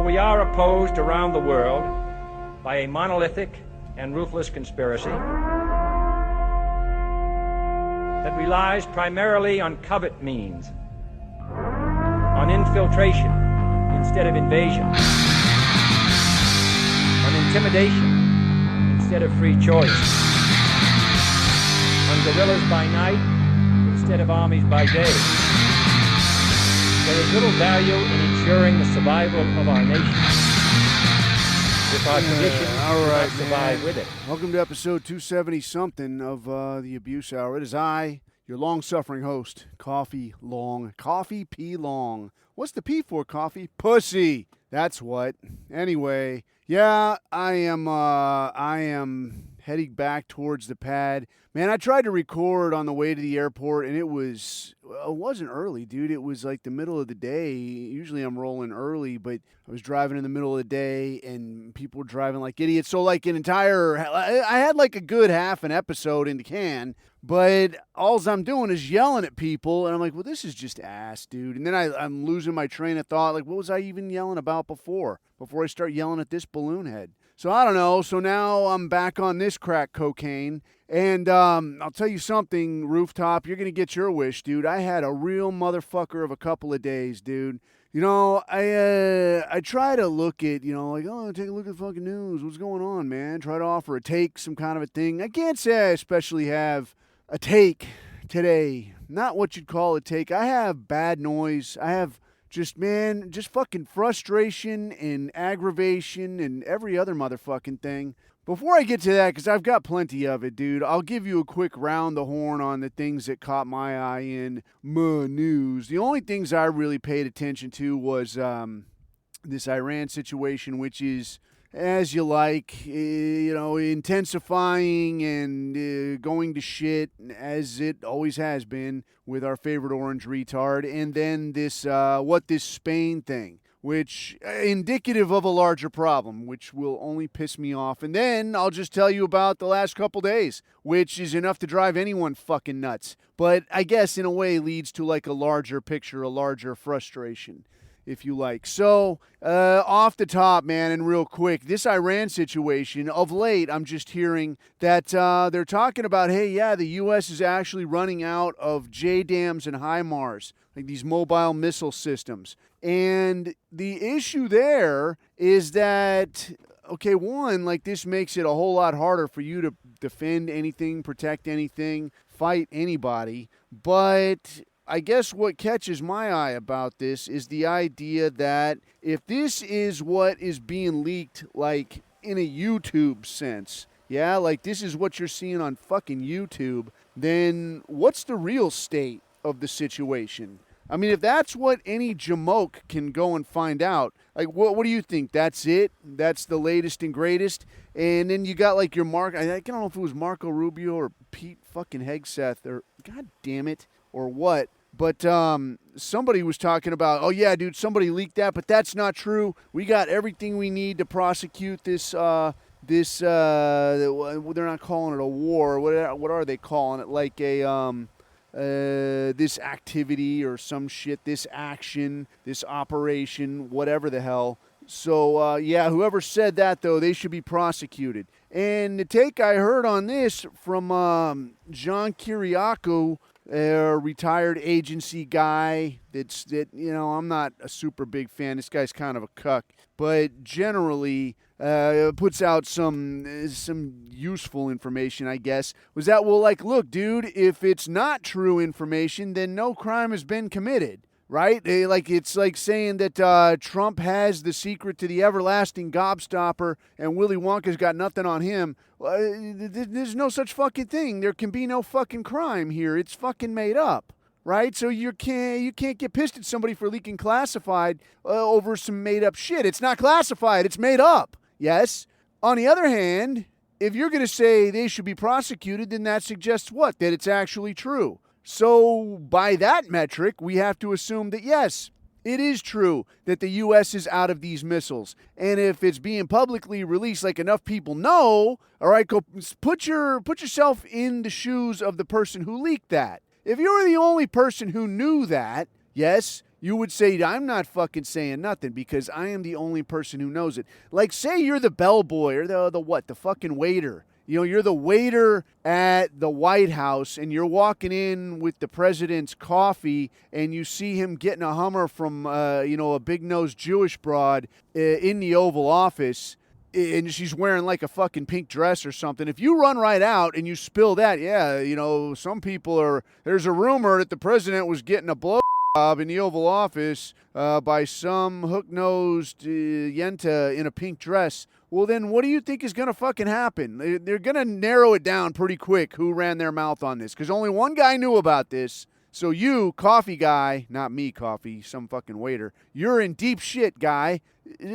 we are opposed around the world by a monolithic and ruthless conspiracy that relies primarily on covert means, on infiltration instead of invasion, on intimidation instead of free choice, on guerrillas by night instead of armies by day. There is little value in ensuring the survival of our nation if our tradition cannot survive with it. Welcome to episode 270-something of the Abuse Hour. It is I, your long-suffering host, Coffee P. Long. What's the P for, Coffee? Pussy. That's what. Anyway, yeah, I am heading back towards the pad. Man, I tried to record on the way to the airport, and it wasn't early, dude. It was like the middle of the day. Usually I'm rolling early, but I was driving in the middle of the day, and people were driving like idiots. So like I had like a good half an episode in the can, but all I'm doing is yelling at people, and I'm like, well, this is just ass, dude. And then I'm losing my train of thought. Like, what was I even yelling about before I start yelling at this balloon head? So I don't know. So now I'm back on this crack cocaine. And I'll tell you something, Rooftop, you're going to get your wish, dude. I had a real motherfucker of a couple of days, dude. You know, I try to look at, like, oh, take a look at the fucking news. What's going on, man? Try to offer a take, some kind of a thing. I can't say I especially have a take today. Not what you'd call a take. I have bad noise. I have just fucking frustration and aggravation and every other motherfucking thing. Before I get to that, because I've got plenty of it, dude, I'll give you a quick round the horn on the things that caught my eye in my news. The only things I really paid attention to was this Iran situation, which is, as you like, intensifying and going to shit, as it always has been with our favorite orange retard. And then this Spain thing, which indicative of a larger problem, which will only piss me off. And then I'll just tell you about the last couple days, which is enough to drive anyone fucking nuts. But I guess in a way leads to like a larger picture, a larger frustration, if you like. So, off the top, man, and real quick, this Iran situation, of late, I'm just hearing that they're talking about, hey, yeah, the U.S. is actually running out of JDAMs and HIMARS, like these mobile missile systems. And the issue there is that, okay, one, like this makes it a whole lot harder for you to defend anything, protect anything, fight anybody. But I guess what catches my eye about this is the idea that if this is what is being leaked, like in a YouTube sense, yeah, like this is what you're seeing on fucking YouTube, then what's the real state of the situation? I mean, if that's what any jamoke can go and find out, like, what do you think? That's it? That's the latest and greatest? And then you got, like, your I don't know if it was Marco Rubio or Pete fucking Hegseth or, god damn it, or what. But somebody was talking about, oh, yeah, dude, somebody leaked that, but that's not true. We got everything we need to prosecute this, they're not calling it a war. What are they calling it? Like a, this activity or some shit, this action, this operation, whatever the hell. So, yeah, whoever said that, though, they should be prosecuted. And the take I heard on this from John Kiriakou, a retired agency guy I'm not a super big fan. This guy's kind of a cuck. But generally puts out some useful information, I guess. Was that, well, like, look, dude, if it's not true information, then no crime has been committed. Right? It's like saying that Trump has the secret to the everlasting gobstopper and Willy Wonka's got nothing on him. There's no such fucking thing. There can be no fucking crime here. It's fucking made up. Right? So you can't get pissed at somebody for leaking classified over some made up shit. It's not classified. It's made up. Yes? On the other hand, if you're going to say they should be prosecuted, then that suggests what? That it's actually true. So by that metric, we have to assume that, yes, it is true that the U.S. is out of these missiles. And if it's being publicly released, like enough people know, all right, go put yourself in the shoes of the person who leaked that. If you were the only person who knew that, yes, you would say, I'm not fucking saying nothing because I am the only person who knows it. Like, say you're the bellboy or the fucking waiter. You know, you're the waiter at the White House and you're walking in with the president's coffee and you see him getting a Hummer from, a big-nosed Jewish broad in the Oval Office, and she's wearing like a fucking pink dress or something. If you run right out and you spill that, some people there's a rumor that the president was getting a blow in the Oval Office by some hook-nosed yenta in a pink dress. Well, then what do you think is going to fucking happen? They're going to narrow it down pretty quick who ran their mouth on this because only one guy knew about this. So you, coffee guy, not me, coffee, some fucking waiter, you're in deep shit, guy.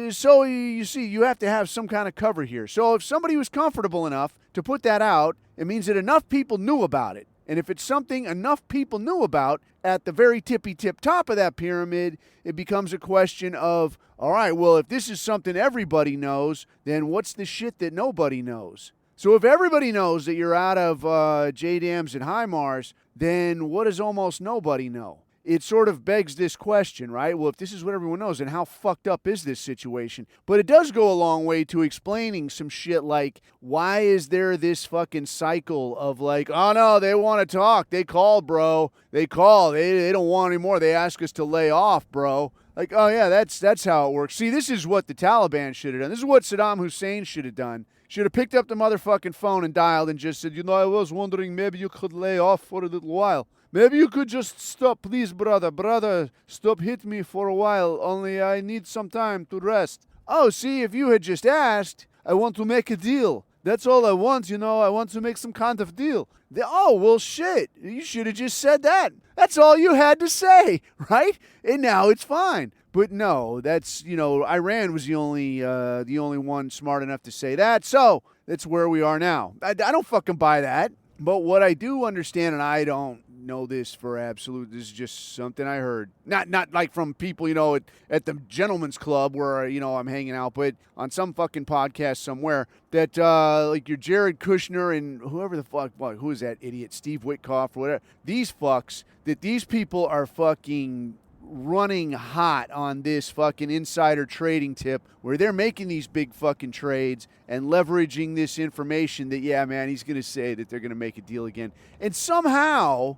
So you see, you have to have some kind of cover here. So if somebody was comfortable enough to put that out, it means that enough people knew about it. And if it's something enough people knew about at the very tippy-tip top of that pyramid, it becomes a question of, all right, well, if this is something everybody knows, then what's the shit that nobody knows? So if everybody knows that you're out of JDAMs and HIMARS, then what does almost nobody know? It sort of begs this question, right? Well, if this is what everyone knows, then how fucked up is this situation? But it does go a long way to explaining some shit like, why is there this fucking cycle of like, oh no, they want to talk. They called, bro. They call. They don't want any more. They ask us to lay off, bro. Like, oh yeah, that's how it works. See, this is what the Taliban should have done. This is what Saddam Hussein should have done. Should have picked up the motherfucking phone and dialed and just said, I was wondering maybe you could lay off for a little while. Maybe you could just stop, please, brother. Brother, stop hit me for a while. Only I need some time to rest. Oh, see, if you had just asked, I want to make a deal. That's all I want, I want to make some kind of deal. Oh, well, shit. You should have just said that. That's all you had to say, right? And now it's fine. But no, that's, Iran was the only one smart enough to say that. So that's where we are now. I don't fucking buy that. But what I do understand, and I don't know this for absolute, this is just something I heard. Not like from people, at the gentleman's club where, I'm hanging out, but on some fucking podcast somewhere that, like your Jared Kushner and whoever the fuck, who is that idiot, Steve Witkoff or whatever, these fucks, that these people are fucking running hot on this fucking insider trading tip where they're making these big fucking trades and leveraging this information that, yeah, man, he's going to say that they're going to make a deal again. And somehow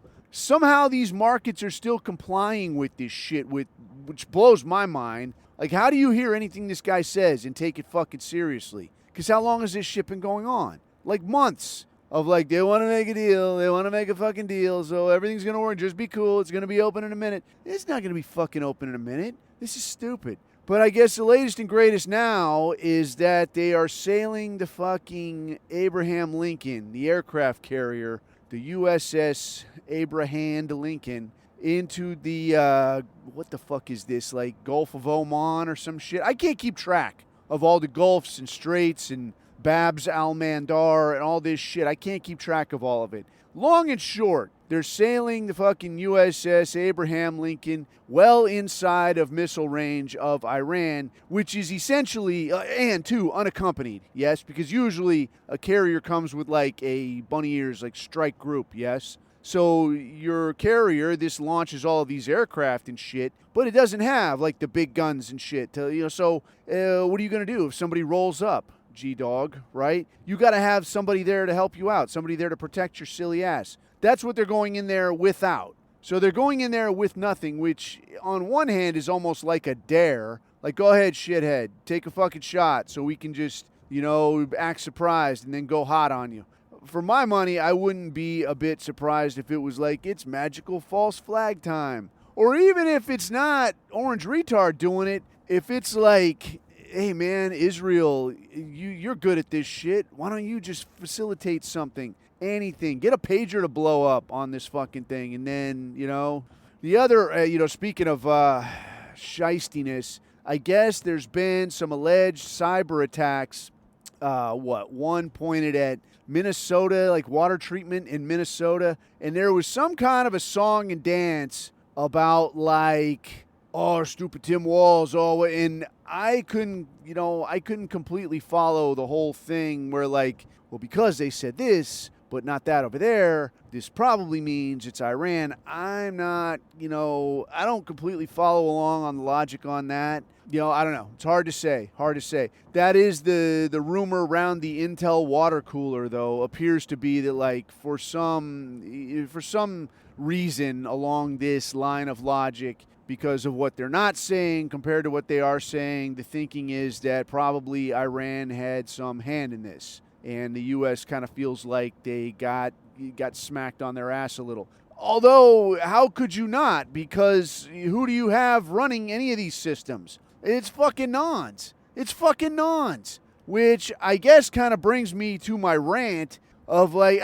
these markets are still complying with this shit, which blows my mind. Like, how do you hear anything this guy says and take it fucking seriously? Because how long has this shit been going on? Like months. Of like, they want to make a deal, they want to make a fucking deal, so everything's going to work, just be cool, it's going to be open in a minute. It's not going to be fucking open in a minute. This is stupid. But I guess the latest and greatest now is that they are sailing the fucking Abraham Lincoln, the aircraft carrier, the USS Abraham Lincoln, into the, what the fuck is this, like Gulf of Oman or some shit? I can't keep track of all the gulfs and straits and Babs al-Mandar and all this shit. I can't keep track of all of it. Long and short, they're sailing the fucking USS Abraham Lincoln well inside of missile range of Iran, which is essentially, and too, unaccompanied, yes? Because usually a carrier comes with like a bunny ears, like strike group, yes? So your carrier, this launches all of these aircraft and shit, but it doesn't have like the big guns and shit. So what are you going to do if somebody rolls up? G-Dog, right? You got to have somebody there to help you out, somebody there to protect your silly ass. That's what they're going in there without. So they're going in there with nothing, which on one hand is almost like a dare. Like, go ahead, shithead, take a fucking shot so we can just, act surprised and then go hot on you. For my money, I wouldn't be a bit surprised if it was like, it's magical false flag time. Or even if it's not Orange Retard doing it, if it's like, hey man, Israel, you're good at this shit. Why don't you just facilitate something, anything, get a pager to blow up on this fucking thing, and then the other, speaking of shystiness, I guess there's been some alleged cyber attacks. One pointed at Minnesota, like water treatment in Minnesota, and there was some kind of a song and dance about like, oh, stupid Tim Walz, and I couldn't completely follow the whole thing where like, well, because they said this, but not that over there. This probably means it's Iran. I'm not, I don't completely follow along on the logic on that. I don't know. It's hard to say. That is the rumor around the Intel water cooler, though, appears to be that, like, for some reason along this line of logic, because of what they're not saying compared to what they are saying, the thinking is that probably Iran had some hand in this. And the U.S. kind of feels like they got smacked on their ass a little. Although, how could you not? Because who do you have running any of these systems? It's fucking nons. Which I guess kind of brings me to my rant of, like,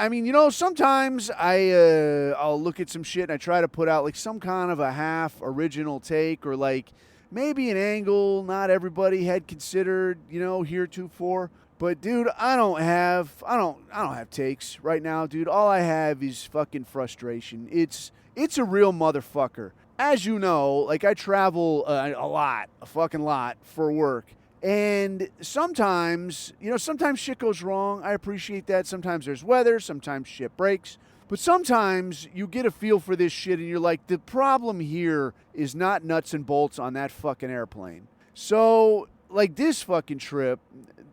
sometimes I'll look at some shit and I try to put out, like, some kind of a half original take, or, like, maybe an angle not everybody had considered, heretofore. But, dude, I don't have takes right now, dude. All I have is fucking frustration. It's a real motherfucker. As you know, like, I travel a fucking lot for work. And sometimes shit goes wrong. I appreciate that. Sometimes there's weather. Sometimes shit breaks. But sometimes you get a feel for this shit and you're like, the problem here is not nuts and bolts on that fucking airplane. So, like, this fucking trip,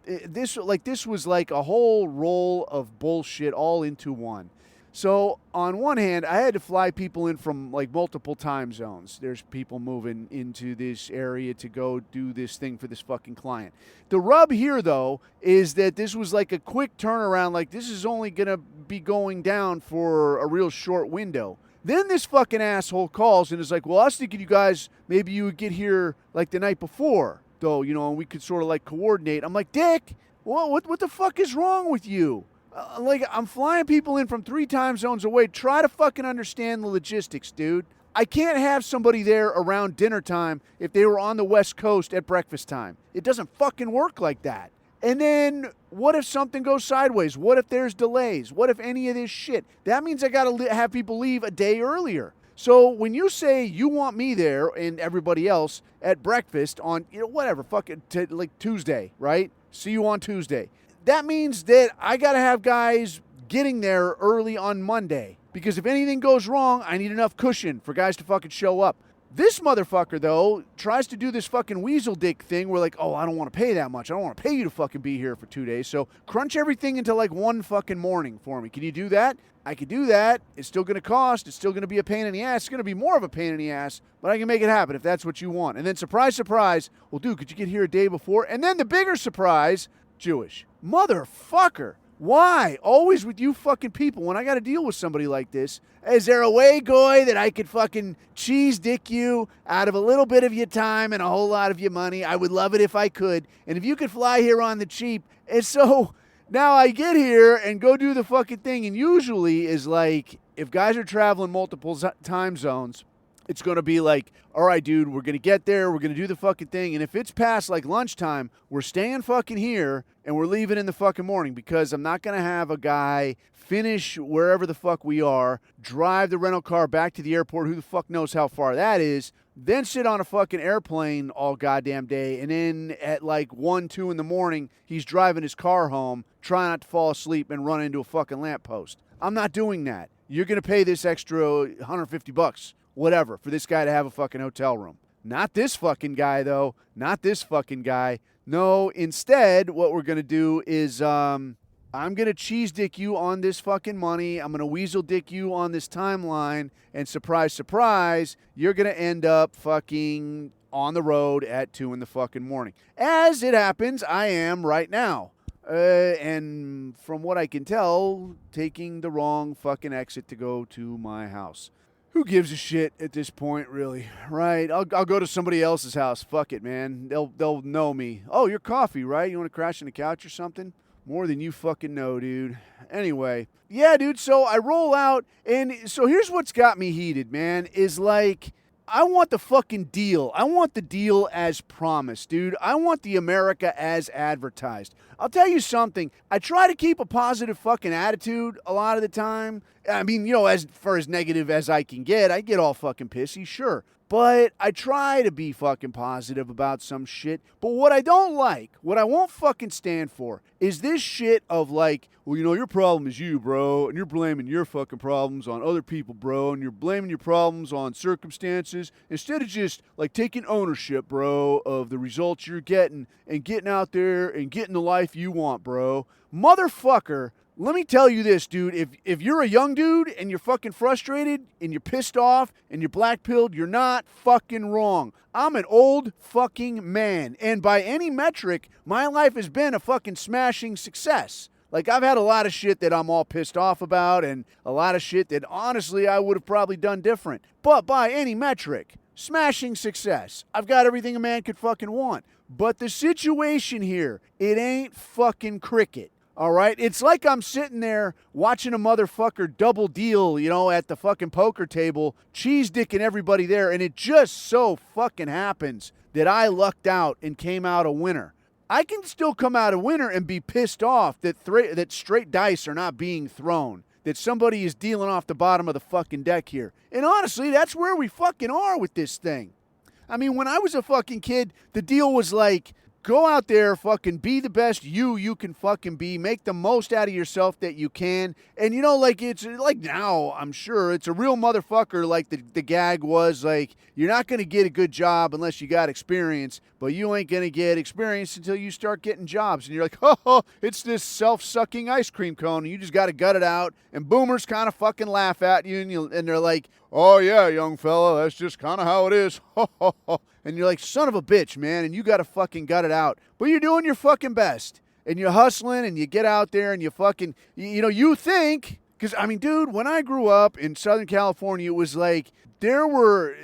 this was like a whole roll of bullshit all into one. So on one hand, I had to fly people in from, like, multiple time zones. There's people moving into this area to go do this thing for this fucking client. The rub here, though, is that this was like a quick turnaround. Like, this is only going to be going down for a real short window. Then this fucking asshole calls and is like, well, I was thinking you guys, maybe you would get here, like, the night before, though, and we could sort of, like, coordinate. I'm like, Dick, what the fuck is wrong with you? I'm flying people in from 3 time zones away. Try to fucking understand the logistics, dude. I can't have somebody there around dinner time if they were on the West Coast at breakfast time. It doesn't fucking work like that. And then what if something goes sideways? What if there's delays? What if any of this shit? That means I got to have people leave a day earlier. So when you say you want me there and everybody else at breakfast on, like Tuesday, right? See you on Tuesday. That means that I got to have guys getting there early on Monday. Because if anything goes wrong, I need enough cushion for guys to fucking show up. This motherfucker, though, tries to do this fucking weasel dick thing where, like, oh, I don't want to pay that much. I don't want to pay you to fucking be here for 2 days. So crunch everything into, like, one fucking morning for me. Can you do that? I could do that. It's still going to cost. It's still going to be a pain in the ass. It's going to be more of a pain in the ass, but I can make it happen if that's what you want. And then surprise, surprise, well, dude, could you get here a day before? And then the bigger surprise, Jewish. Motherfucker. Why? Always with you fucking people when I got to deal with somebody like this. Is there a way, Goy, that I could fucking cheese dick you out of a little bit of your time and a whole lot of your money? I would love it if I could. And if you could fly here on the cheap. And so now I get here and go do the fucking thing. And usually is like, if guys are traveling multiple time zones, it's going to be like, all right, dude, we're going to get there. We're going to do the fucking thing. And if it's past, like, lunchtime, we're staying fucking here and we're leaving in the fucking morning, because I'm not going to have a guy finish wherever the fuck we are, drive the rental car back to the airport, who the fuck knows how far that is, then sit on a fucking airplane all goddamn day, and then at like 1, 2 in the morning, he's driving his car home, trying not to fall asleep and run into a fucking lamppost. I'm not doing that. You're going to pay this extra $150, whatever, for this guy to have a fucking hotel room. Not this fucking guy, though. Not this fucking guy. No, instead, what we're going to do is I'm going to cheese dick you on this fucking money. I'm going to weasel dick you on this timeline. And surprise, surprise, you're going to end up fucking on the road at 2 in the fucking morning. As it happens, I am right now. And from what I can tell, taking the wrong fucking exit to go to my house. Who gives a shit at this point, really? Right? I'll go to somebody else's house. Fuck it, man. They'll know me. Oh, you're Coffee, right? You want to crash on the couch or something? More than you fucking know, dude. Anyway. Yeah, dude, so I roll out, and so here's what's got me heated, man, is like, I want the fucking deal. I want the deal as promised, dude. I want the America as advertised. I'll tell you something. I try to keep a positive fucking attitude a lot of the time, I mean, as far as negative as I get all fucking pissy, sure. But I try to be fucking positive about some shit. But what I don't like, what I won't fucking stand for, is this shit of like, well, your problem is you, bro, and you're blaming your fucking problems on other people, bro, and you're blaming your problems on circumstances instead of just like taking ownership, bro, of the results you're getting and getting out there and getting the life you want, bro. Motherfucker. Let me tell you this, dude. If you're a young dude and you're fucking frustrated and you're pissed off and you're black-pilled, you're not fucking wrong. I'm an old fucking man. And by any metric, my life has been a fucking smashing success. Like, I've had a lot of shit that I'm all pissed off about and a lot of shit that, honestly, I would have probably done different. But by any metric, smashing success. I've got everything a man could fucking want. But the situation here, it ain't fucking cricket. All right? It's like I'm sitting there watching a motherfucker double deal, at the fucking poker table, cheese dicking everybody there, and it just so fucking happens that I lucked out and came out a winner. I can still come out a winner and be pissed off that straight dice are not being thrown, that somebody is dealing off the bottom of the fucking deck here. And honestly, that's where we fucking are with this thing. I mean, when I was a fucking kid, the deal was like, go out there, fucking be the best you can fucking be. Make the most out of yourself that you can. And, it's like now, I'm sure, it's a real motherfucker like the gag was. Like, you're not going to get a good job unless you got experience, but you ain't going to get experience until you start getting jobs. And you're like, oh, it's this self-sucking ice cream cone, and you just got to gut it out. And boomers kind of fucking laugh at you, and they're like, oh, yeah, young fella, that's just kind of how it is. And you're like, son of a bitch, man, and you got to fucking gut it out. But you're doing your fucking best. And you're hustling, and you get out there, and you fucking, you think, because, I mean, dude, when I grew up in Southern California, it was like there were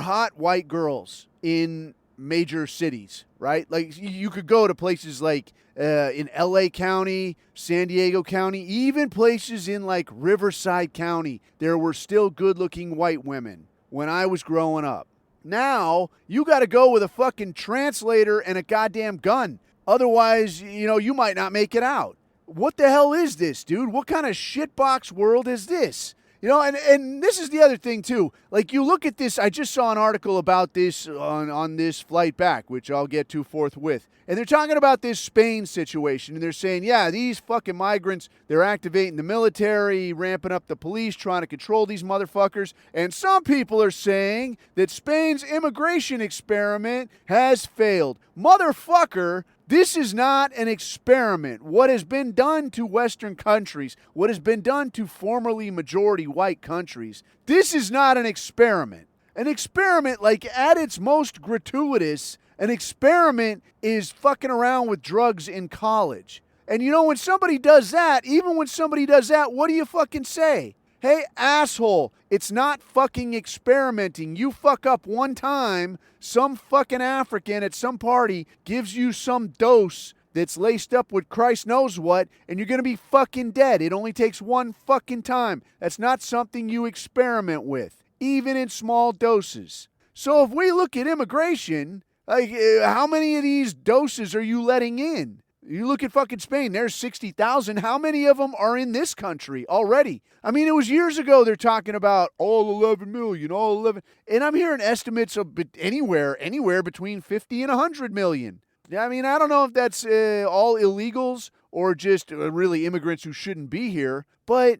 hot white girls in major cities, right? Like, you could go to places like in L.A. County, San Diego County, even places in, like, Riverside County. There were still good-looking white women when I was growing up. Now, you got to go with a fucking translator and a goddamn gun. Otherwise, you might not make it out. What the hell is this, dude? What kind of shitbox world is this? And this is the other thing, too. Like, you look at this, I just saw an article about this on this flight back, which I'll get to forthwith. And they're talking about this Spain situation, and they're saying, yeah, these fucking migrants, they're activating the military, ramping up the police, trying to control these motherfuckers. And some people are saying that Spain's immigration experiment has failed. Motherfucker, this is not an experiment. What has been done to Western countries, what has been done to formerly majority white countries, this is not an experiment. An experiment, like at its most gratuitous, an experiment is fucking around with drugs in college. And when somebody does that, even when somebody does that, what do you fucking say? Hey, asshole, it's not fucking experimenting. You fuck up one time, some fucking African at some party gives you some dose that's laced up with Christ knows what, and you're going to be fucking dead. It only takes one fucking time. That's not something you experiment with, even in small doses. So if we look at immigration, like, how many of these doses are you letting in? You look at fucking Spain, there's 60,000. How many of them are in this country already? I mean, it was years ago they're talking about all 11 million, all 11. And I'm hearing estimates of anywhere between 50 and 100 million. I mean, I don't know if that's all illegals or just really immigrants who shouldn't be here. But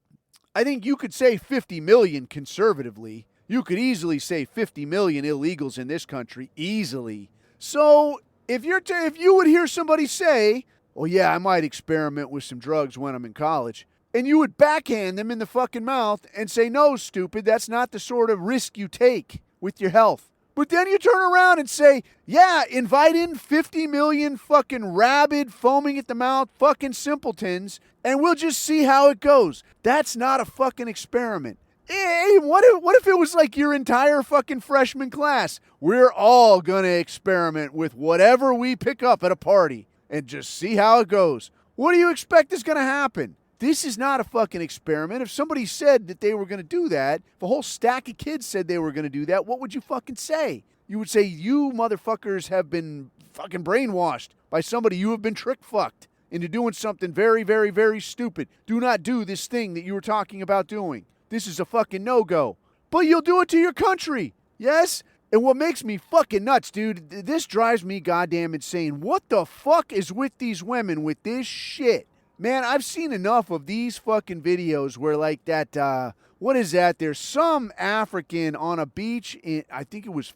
I think you could say 50 million conservatively. You could easily say 50 million illegals in this country, easily. So if you would hear somebody say, oh yeah, I might experiment with some drugs when I'm in college, and you would backhand them in the fucking mouth and say, no, stupid, that's not the sort of risk you take with your health. But then you turn around and say, yeah, invite in 50 million fucking rabid, foaming at the mouth fucking simpletons, and we'll just see how it goes. That's not a fucking experiment. Hey, what if it was like your entire fucking freshman class? We're all going to experiment with whatever we pick up at a party and just see how it goes. What do you expect is going to happen? This is not a fucking experiment. If somebody said that they were going to do that, if a whole stack of kids said they were going to do that, what would you fucking say? You would say, you motherfuckers have been fucking brainwashed by somebody. You have been trick-fucked into doing something very, very, very stupid. Do not do this thing that you were talking about doing. this is a fucking no-go. But you'll do it to your country. Yes? And what makes me fucking nuts, dude, this drives me goddamn insane. What the fuck is with these women with this shit? Man, I've seen enough of these fucking videos where like that, what is that? There's some African on a beach in, I think it was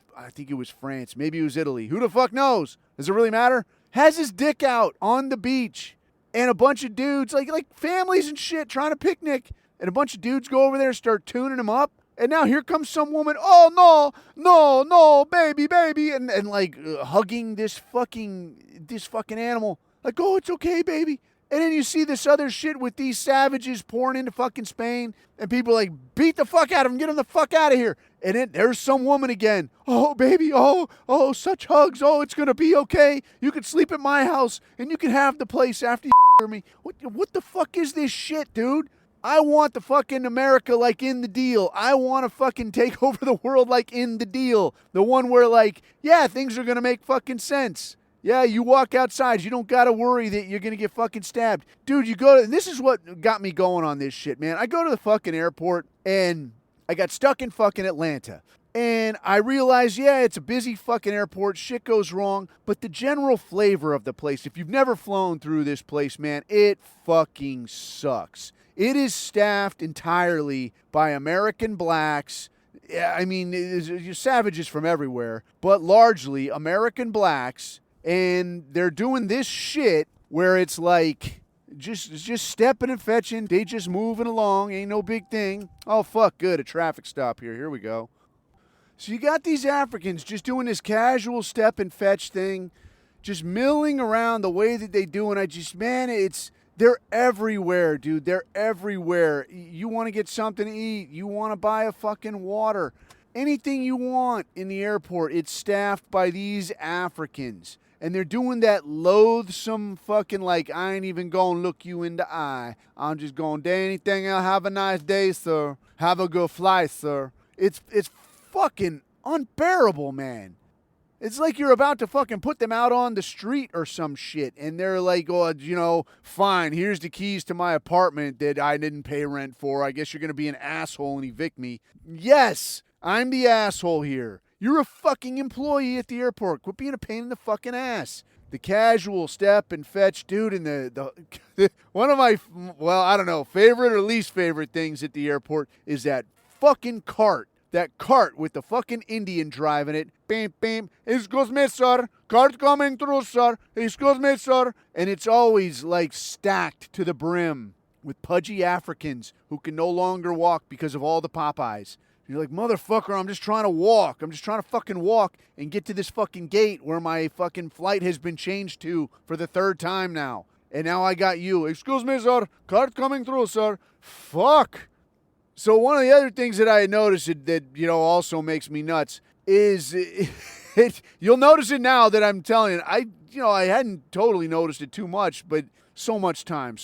France. Maybe it was Italy. Who the fuck knows? Does it really matter? Has his dick out on the beach. And a bunch of dudes, like families and shit, trying to picnic. And a bunch of dudes go over there and start tuning him up. And now here comes some woman, oh, no, baby. And like hugging this fucking animal. Like, oh, it's okay, baby. And then you see this other shit with these savages pouring into fucking Spain. And people like, beat the fuck out of him, get him the fuck out of here. And then there's some woman again. Oh, baby, oh, such hugs. Oh, it's going to be okay. You can sleep at my house and you can have the place after you me. What the fuck is this shit, dude? I want the fucking America like in the deal. I want to fucking take over the world like in the deal. The one where like, yeah, things are going to make fucking sense. Yeah, you walk outside. You don't got to worry that you're going to get fucking stabbed. Dude, you go to, this is what got me going on this shit, man. I go to the fucking airport and I got stuck in fucking Atlanta. And I realized, yeah, it's a busy fucking airport. Shit goes wrong. But the general flavor of the place, if you've never flown through this place, man, it fucking sucks. It is staffed entirely by American blacks. I mean, you're savages from everywhere, but largely American blacks. And they're doing this shit where it's like just stepping and fetching. They just moving along. Ain't no big thing. Oh, fuck, good. A traffic stop here. Here we go. So you got these Africans just doing this casual step and fetch thing, just milling around the way that they do. And I just, man, they're everywhere, dude. They're everywhere. You want to get something to eat. You want to buy a fucking water. Anything you want in the airport, it's staffed by these Africans. And they're doing that loathsome fucking like, I ain't even gonna look you in the eye. I'm just gonna do anything else. Have a nice day, sir. Have a good flight, sir. It's fucking unbearable, man. It's like you're about to fucking put them out on the street or some shit. And they're like, oh, you know, fine, here's the keys to my apartment that I didn't pay rent for. I guess you're going to be an asshole and evict me. Yes, I'm the asshole here. You're a fucking employee at the airport. Quit being a pain in the fucking ass. The casual step and fetch, dude, and the one of my, well, I don't know, favorite or least favorite things at the airport is that fucking cart. That cart with the fucking Indian driving it. Bam, bam. Excuse me, sir. Cart coming through, sir. Excuse me, sir. And it's always like stacked to the brim with pudgy Africans who can no longer walk because of all the Popeyes. You're like, motherfucker, I'm just trying to walk. I'm just trying to fucking walk and get to this fucking gate where my fucking flight has been changed to for the third time now. And now I got you. Excuse me, sir. Cart coming through, sir. Fuck. So one of the other things that I had noticed that, you know, also makes me nuts is you'll notice it now that I'm telling you. I hadn't totally noticed it too much, but so much time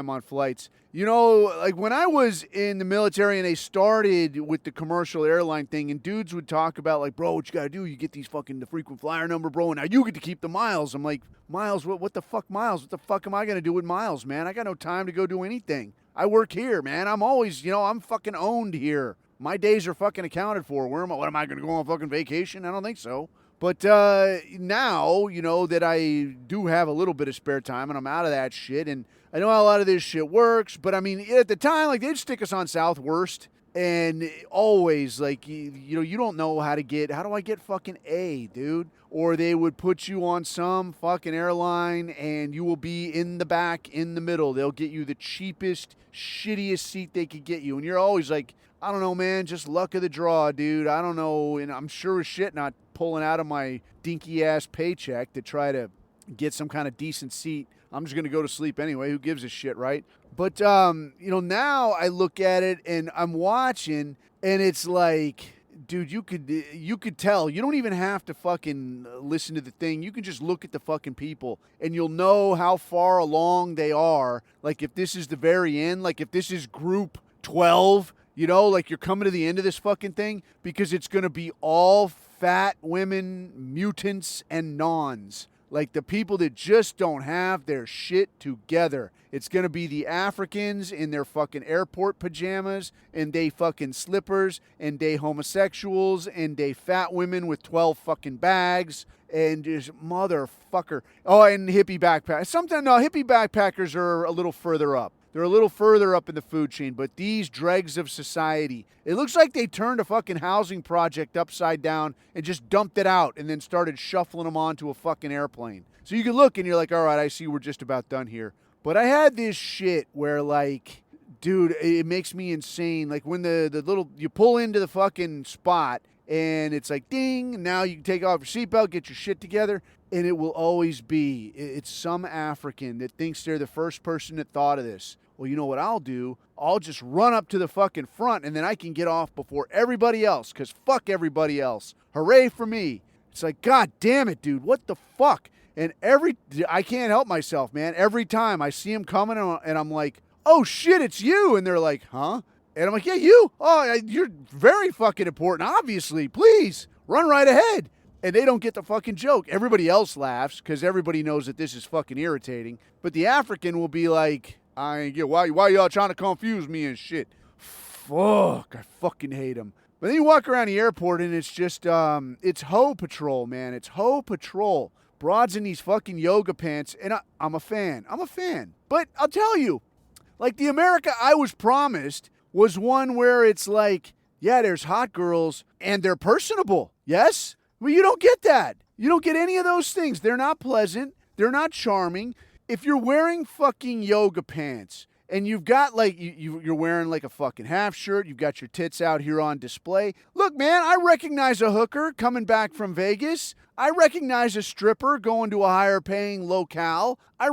on flights. You know, like when I was in the military and they started with the commercial airline thing and dudes would talk about like, bro, what you got to do? You get these fucking the frequent flyer number, bro, and now you get to keep the miles. I'm like, miles? What the fuck miles? What the fuck am I going to do with miles, man? I got no time to go do anything. I work here, man. I'm always, I'm fucking owned here. My days are fucking accounted for. What am I going to go on fucking vacation? I don't think so. But now, that I do have a little bit of spare time and I'm out of that shit and I know how a lot of this shit works, but I mean, at the time, like they'd stick us on Southwest and always like, you don't know how do I get fucking A, dude? Or they would put you on some fucking airline and you will be in the back, in the middle. They'll get you the cheapest, shittiest seat they could get you. And you're always like, I don't know, man, just luck of the draw, dude. I don't know. And I'm sure as shit not pulling out of my dinky ass paycheck to try to get some kind of decent seat. I'm just going to go to sleep anyway. Who gives a shit, right? But, now I look at it and I'm watching and it's like, dude, you could tell. You don't even have to fucking listen to the thing. You can just look at the fucking people and you'll know how far along they are. Like if this is the very end, like if this is group 12, like you're coming to the end of this fucking thing because it's going to be all fat women, mutants, and nons. Like the people that just don't have their shit together. It's going to be the Africans in their fucking airport pajamas and they fucking slippers and they homosexuals and they fat women with 12 fucking bags and just motherfucker. Oh, and hippie backpackers. Hippie backpackers are a little further up. They're a little further up in the food chain, but these dregs of society, it looks like they turned a fucking housing project upside down and just dumped it out and then started shuffling them onto a fucking airplane. So you can look and you're like, all right, I see we're just about done here. But I had this shit where like, dude, it makes me insane. Like when the little, you pull into the fucking spot and it's like ding, now you can take off your seatbelt, get your shit together. And it will always be, it's some African that thinks they're the first person that thought of this. Well, you know what I'll do? I'll just run up to the fucking front and then I can get off before everybody else because fuck everybody else. Hooray for me. It's like, God damn it, dude. What the fuck? And I can't help myself, man. Every time I see them coming and I'm like, oh shit, it's you. And they're like, huh? And I'm like, yeah, you? Oh, you're very fucking important, obviously. Please, run right ahead. And they don't get the fucking joke. Everybody else laughs because everybody knows that this is fucking irritating. But the African will be like, I ain't get why y'all trying to confuse me and shit. Fuck, I fucking hate them. But then you walk around the airport and it's just, it's Ho Patrol, man. It's Ho Patrol. Broads in these fucking yoga pants, and I'm a fan. I'm a fan. But I'll tell you, like the America I was promised was one where it's like, yeah, there's hot girls and they're personable. Yes? Well, you don't get that. You don't get any of those things. They're not pleasant. They're not charming. If you're wearing fucking yoga pants and you've got like, you're wearing like a fucking half shirt, you've got your tits out here on display. Look, man, I recognize a hooker coming back from Vegas. I recognize a stripper going to a higher paying locale. I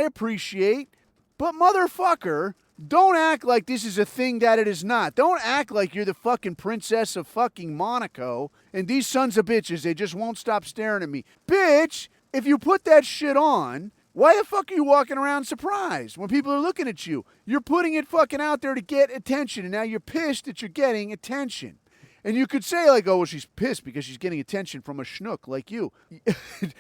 appreciate. But motherfucker, don't act like this is a thing that it is not. Don't act like you're the fucking princess of fucking Monaco and these sons of bitches, they just won't stop staring at me. Bitch, if you put that shit on, why the fuck are you walking around surprised when people are looking at you? You're putting it fucking out there to get attention, and now you're pissed that you're getting attention. And you could say like, oh, well, she's pissed because she's getting attention from a schnook like you.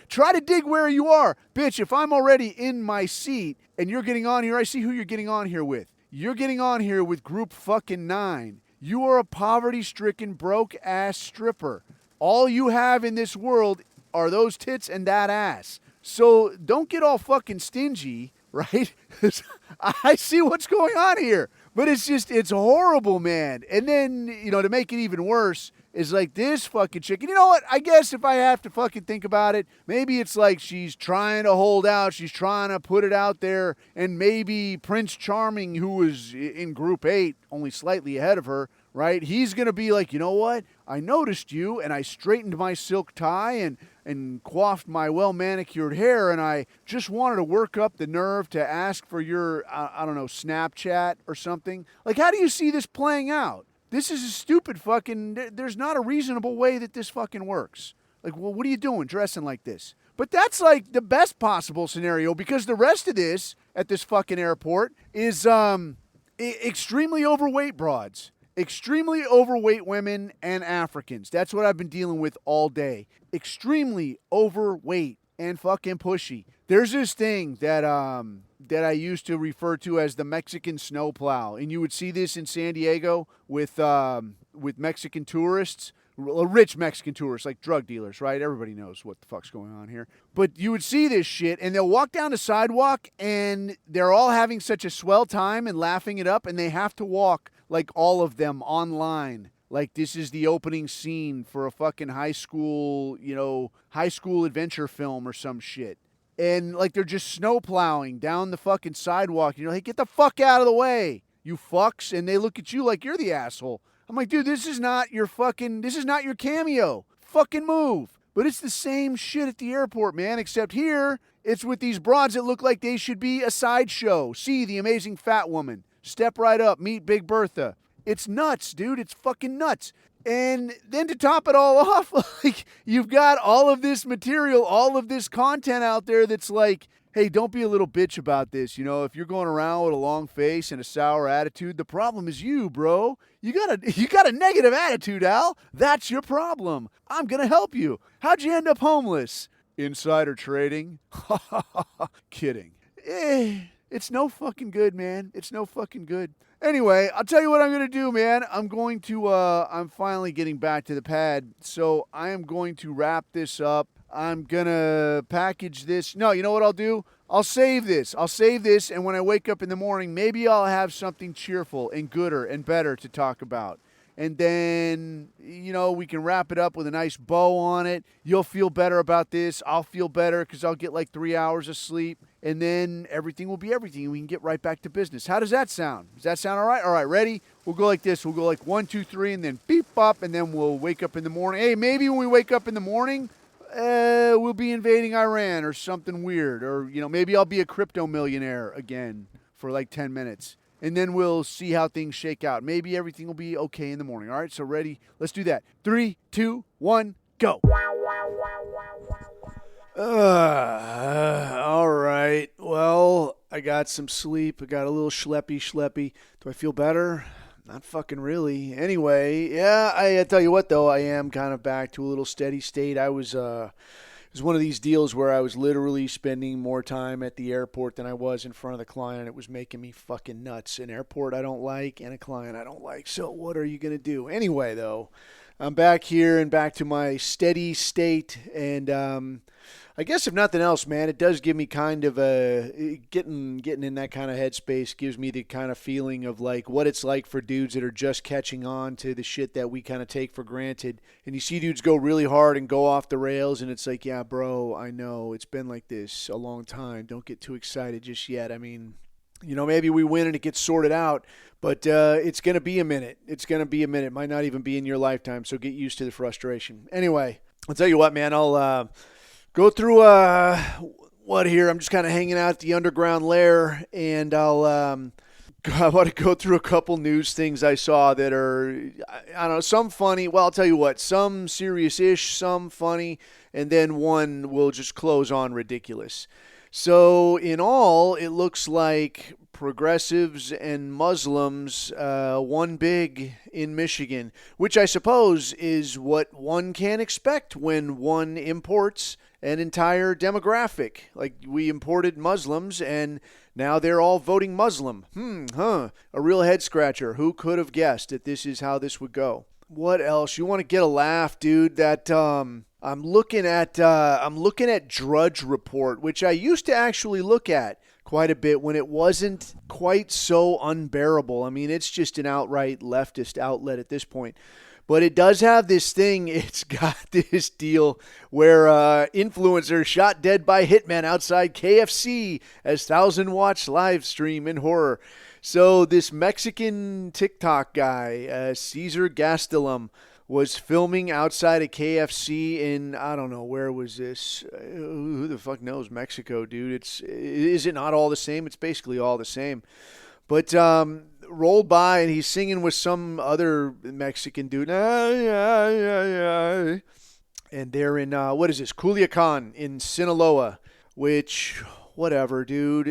Try to dig where you are. Bitch, if I'm already in my seat and you're getting on here, I see who you're getting on here with. You're getting on here with group fucking 9. You are a poverty-stricken, broke-ass stripper. All you have in this world are those tits and that ass. So don't get all fucking stingy, right? I see what's going on here. But it's horrible, man. And then, to make it even worse, is like this fucking chick. And you know what? I guess if I have to fucking think about it, maybe it's like she's trying to hold out. She's trying to put it out there. And maybe Prince Charming, who was in Group 8, only slightly ahead of her, right? He's going to be like, you know what? I noticed you, and I straightened my silk tie and coiffed my well-manicured hair, and I just wanted to work up the nerve to ask for your, I don't know, Snapchat or something. Like, how do you see this playing out? This is a stupid fucking, there's not a reasonable way that this fucking works. Like, well, what are you doing dressing like this? But that's like the best possible scenario because the rest of this at this fucking airport is extremely overweight broads. Extremely overweight women and Africans. That's what I've been dealing with all day. Extremely overweight and fucking pushy. There's this thing that I used to refer to as the Mexican snowplow, and you would see this in San Diego with Mexican tourists, rich Mexican tourists like drug dealers, right? Everybody knows what the fuck's going on here. But you would see this shit, and they'll walk down the sidewalk, and they're all having such a swell time and laughing it up, and they have to walk like all of them online. Like this is the opening scene for a fucking high school adventure film or some shit. And like they're just snow plowing down the fucking sidewalk. And you're like, get the fuck out of the way, you fucks. And they look at you like you're the asshole. I'm like, dude, this is not your cameo. Fucking move. But it's the same shit at the airport, man, except here it's with these broads that look like they should be a sideshow. See the amazing fat woman. Step right up, meet Big Bertha. It's nuts, dude. It's fucking nuts. And then to top it all off, like you've got all of this material, all of this content out there that's like, hey, don't be a little bitch about this. If you're going around with a long face and a sour attitude, the problem is you, bro. You got a negative attitude, Al. That's your problem. I'm going to help you. How'd you end up homeless? Insider trading? Kidding. It's no fucking good, man. It's no fucking good. Anyway, I'll tell you what I'm going to do, man. I'm finally getting back to the pad, so I am going to wrap this up. I'm going to package this. No, you know what I'll do? I'll save this, and when I wake up in the morning, maybe I'll have something cheerful and gooder and better to talk about. And then, we can wrap it up with a nice bow on it. You'll feel better about this. I'll feel better because I'll get like 3 hours of sleep. And then everything will be everything, and we can get right back to business. How does that sound? Does that sound all right? All right, ready? We'll go like this. We'll go like 1, 2, 3, and then beep, bop, and then we'll wake up in the morning. Hey, maybe when we wake up in the morning, we'll be invading Iran or something weird. Or, maybe I'll be a crypto millionaire again for like 10 minutes. And then we'll see how things shake out. Maybe everything will be okay in the morning. All right, so ready? Let's do that. 3, 2, 1, go. All right. Well, I got some sleep. I got a little schleppy. Do I feel better? Not fucking really. Anyway, yeah, I tell you what, though, I am kind of back to a little steady state. It was one of these deals where I was literally spending more time at the airport than I was in front of the client. It was making me fucking nuts. An airport I don't like and a client I don't like. So what are you going to do? Anyway, though, I'm back here and back to my steady state. And I guess if nothing else, man, it does give me kind of getting in that kind of headspace gives me the kind of feeling of like what it's like for dudes that are just catching on to the shit that we kind of take for granted. And you see dudes go really hard and go off the rails, and it's like, yeah, bro, I know it's been like this a long time. Don't get too excited just yet. I mean, maybe we win and it gets sorted out, but it's going to be a minute. It might not even be in your lifetime, so get used to the frustration. Anyway, I'll tell you what, man, I'll go through what here? I'm just kind of hanging out at the underground lair, and I want to go through a couple news things I saw that are, I don't know, some funny. Well, I'll tell you what, some serious-ish, some funny, and then one will just close on ridiculous. So in all, it looks like progressives and Muslims won big in Michigan, which I suppose is what one can expect when one imports an entire demographic. Like, we imported Muslims, and now they're all voting Muslim. A real head scratcher. Who could have guessed that this is how this would go? What else? You want to get a laugh, dude? That I'm looking at Drudge Report, which I used to actually look at quite a bit when it wasn't quite so unbearable. I mean, it's just an outright leftist outlet at this point. But it does have this thing. It's got this deal where influencers shot dead by hitmen outside KFC as 1,000-watch live stream in horror. So this Mexican TikTok guy, Cesar Gastelum, was filming outside a KFC in, I don't know, where was this? Who the fuck knows? Mexico, dude. Is it not all the same? It's basically all the same. But rolled by, and he's singing with some other Mexican dude. And they're in, what is this? Culiacan in Sinaloa, which, whatever, dude.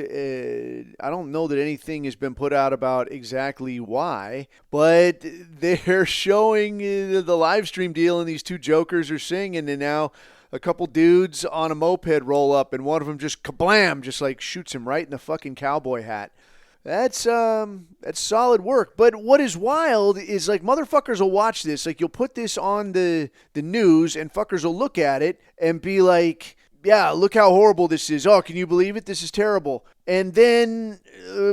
I don't know that anything has been put out about exactly why, but they're showing the live stream deal, and these two jokers are singing, and now a couple dudes on a moped roll up, and one of them just kablam, just like shoots him right in the fucking cowboy hat. That's solid work. But what is wild is, like, motherfuckers will watch this. Like, you'll put this on the news, and fuckers will look at it and be like, yeah, look how horrible this is. Oh, can you believe it? This is terrible. And then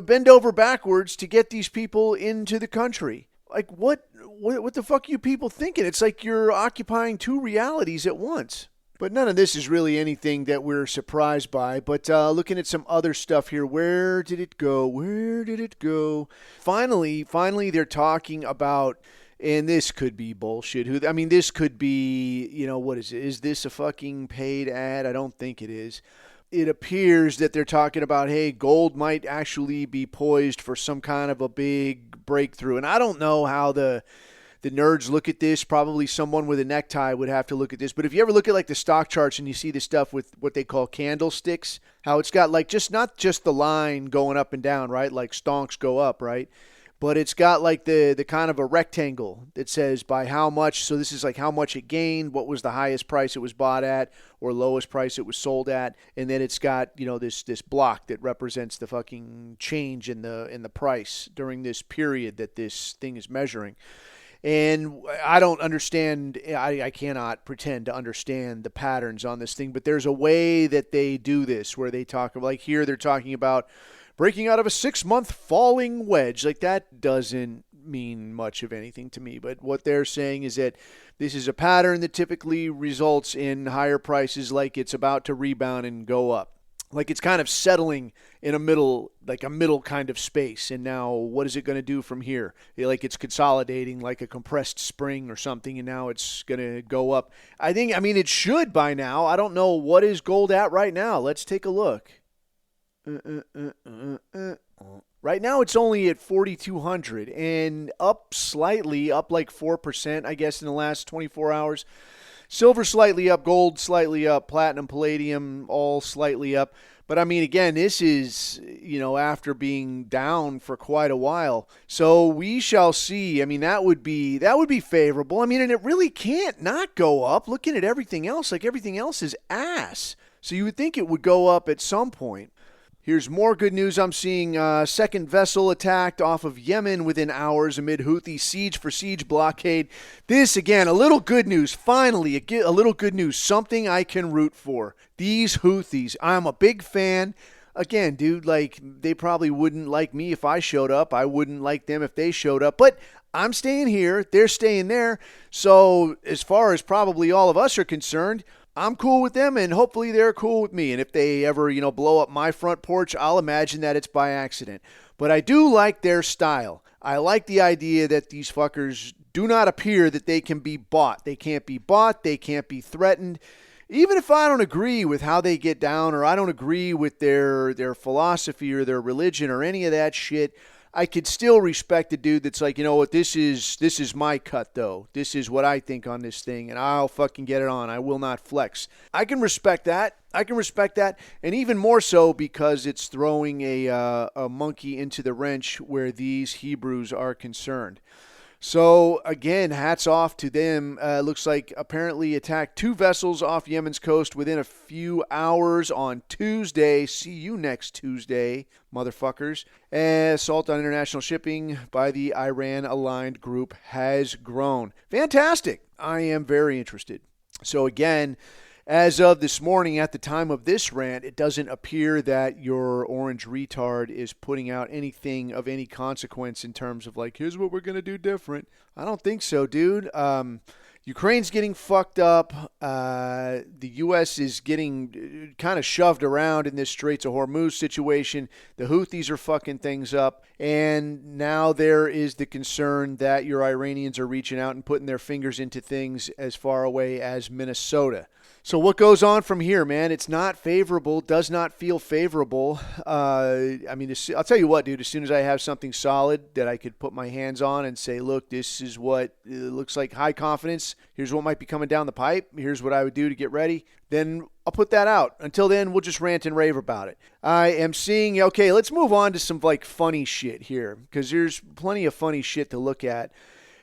bend over backwards to get these people into the country. Like, what the fuck are you people thinking? It's like you're occupying two realities at once. But none of this is really anything that we're surprised by. But looking at some other stuff here, where did it go? Finally, they're talking about, and this could be bullshit. This could be, what is it? Is this a fucking paid ad? I don't think it is. It appears that they're talking about, hey, gold might actually be poised for some kind of a big breakthrough. And I don't know how the nerds look at this. Probably someone with a necktie would have to look at this. But if you ever look at like the stock charts and you see the stuff with what they call candlesticks, how it's got like not just the line going up and down, right? Like stonks go up, right? but it's got like the kind of a rectangle that says by how much. So this is like how much it gained, what was the highest price it was bought at, or lowest price it was sold at, and then it's got this block that represents the fucking change in the price during this period that this thing is measuring. And I don't understand, I cannot pretend to understand the patterns on this thing, but there's a way that they do this where they talk, like here they're talking about breaking out of a 6-month falling wedge. Like that doesn't mean much of anything to me, but what they're saying is that this is a pattern that typically results in higher prices, like it's about to rebound and go up. Like it's kind of settling in a middle kind of space. And now what is it going to do from here? Like it's consolidating like a compressed spring or something, and now it's going to go up. I mean, it should by now. I don't know. What is gold at right now? Let's take a look. Right now it's only at 4,200 and up slightly, up like 4%, I guess, in the last 24 hours. Silver slightly up, gold slightly up, platinum, palladium all slightly up. But I mean, again, this is, after being down for quite a while. So we shall see. I mean, that would be favorable. I mean, and it really can't not go up. Looking at everything else, like everything else is ass. So you would think it would go up at some point. Here's more good news. I'm seeing second vessel attacked off of Yemen within hours amid Houthi siege for siege blockade. This, again, a little good news. Finally, a little good news. Something I can root for. These Houthis. I'm a big fan. Again, dude, like, they probably wouldn't like me if I showed up. I wouldn't like them if they showed up. But I'm staying here. They're staying there. So as far as probably all of us are concerned, I'm cool with them, and hopefully they're cool with me. And if they ever, blow up my front porch, I'll imagine that it's by accident. But I do like their style. I like the idea that these fuckers do not appear that they can be bought. They can't be bought. They can't be threatened. Even if I don't agree with how they get down, or I don't agree with their philosophy or their religion or any of that shit, I could still respect a dude that's like, you know what, this is my cut, though. This is what I think on this thing, and I'll fucking get it on. I will not flex. I can respect that. And even more so because it's throwing a monkey into the wrench where these Hebrews are concerned. So, again, hats off to them. Looks like apparently attacked 2 vessels off Yemen's coast within a few hours on Tuesday. See you next Tuesday, motherfuckers. Assault on international shipping by the Iran-aligned group has grown. Fantastic. I am very interested. So, again, as of this morning, at the time of this rant, it doesn't appear that your orange retard is putting out anything of any consequence in terms of like, here's what we're going to do different. I don't think so, dude. Ukraine's getting fucked up. The U.S. is getting kind of shoved around in this Straits of Hormuz situation. The Houthis are fucking things up. And now there is the concern that your Iranians are reaching out and putting their fingers into things as far away as Minnesota. So what goes on from here, man? It's not favorable, does not feel favorable. I mean, I'll tell you what, dude, as soon as I have something solid that I could put my hands on and say, look, this is what it looks like, high confidence. Here's what might be coming down the pipe. Here's what I would do to get ready. Then I'll put that out. Until then, we'll just rant and rave about it. I am seeing, okay, let's move on to some like funny shit here because there's plenty of funny shit to look at.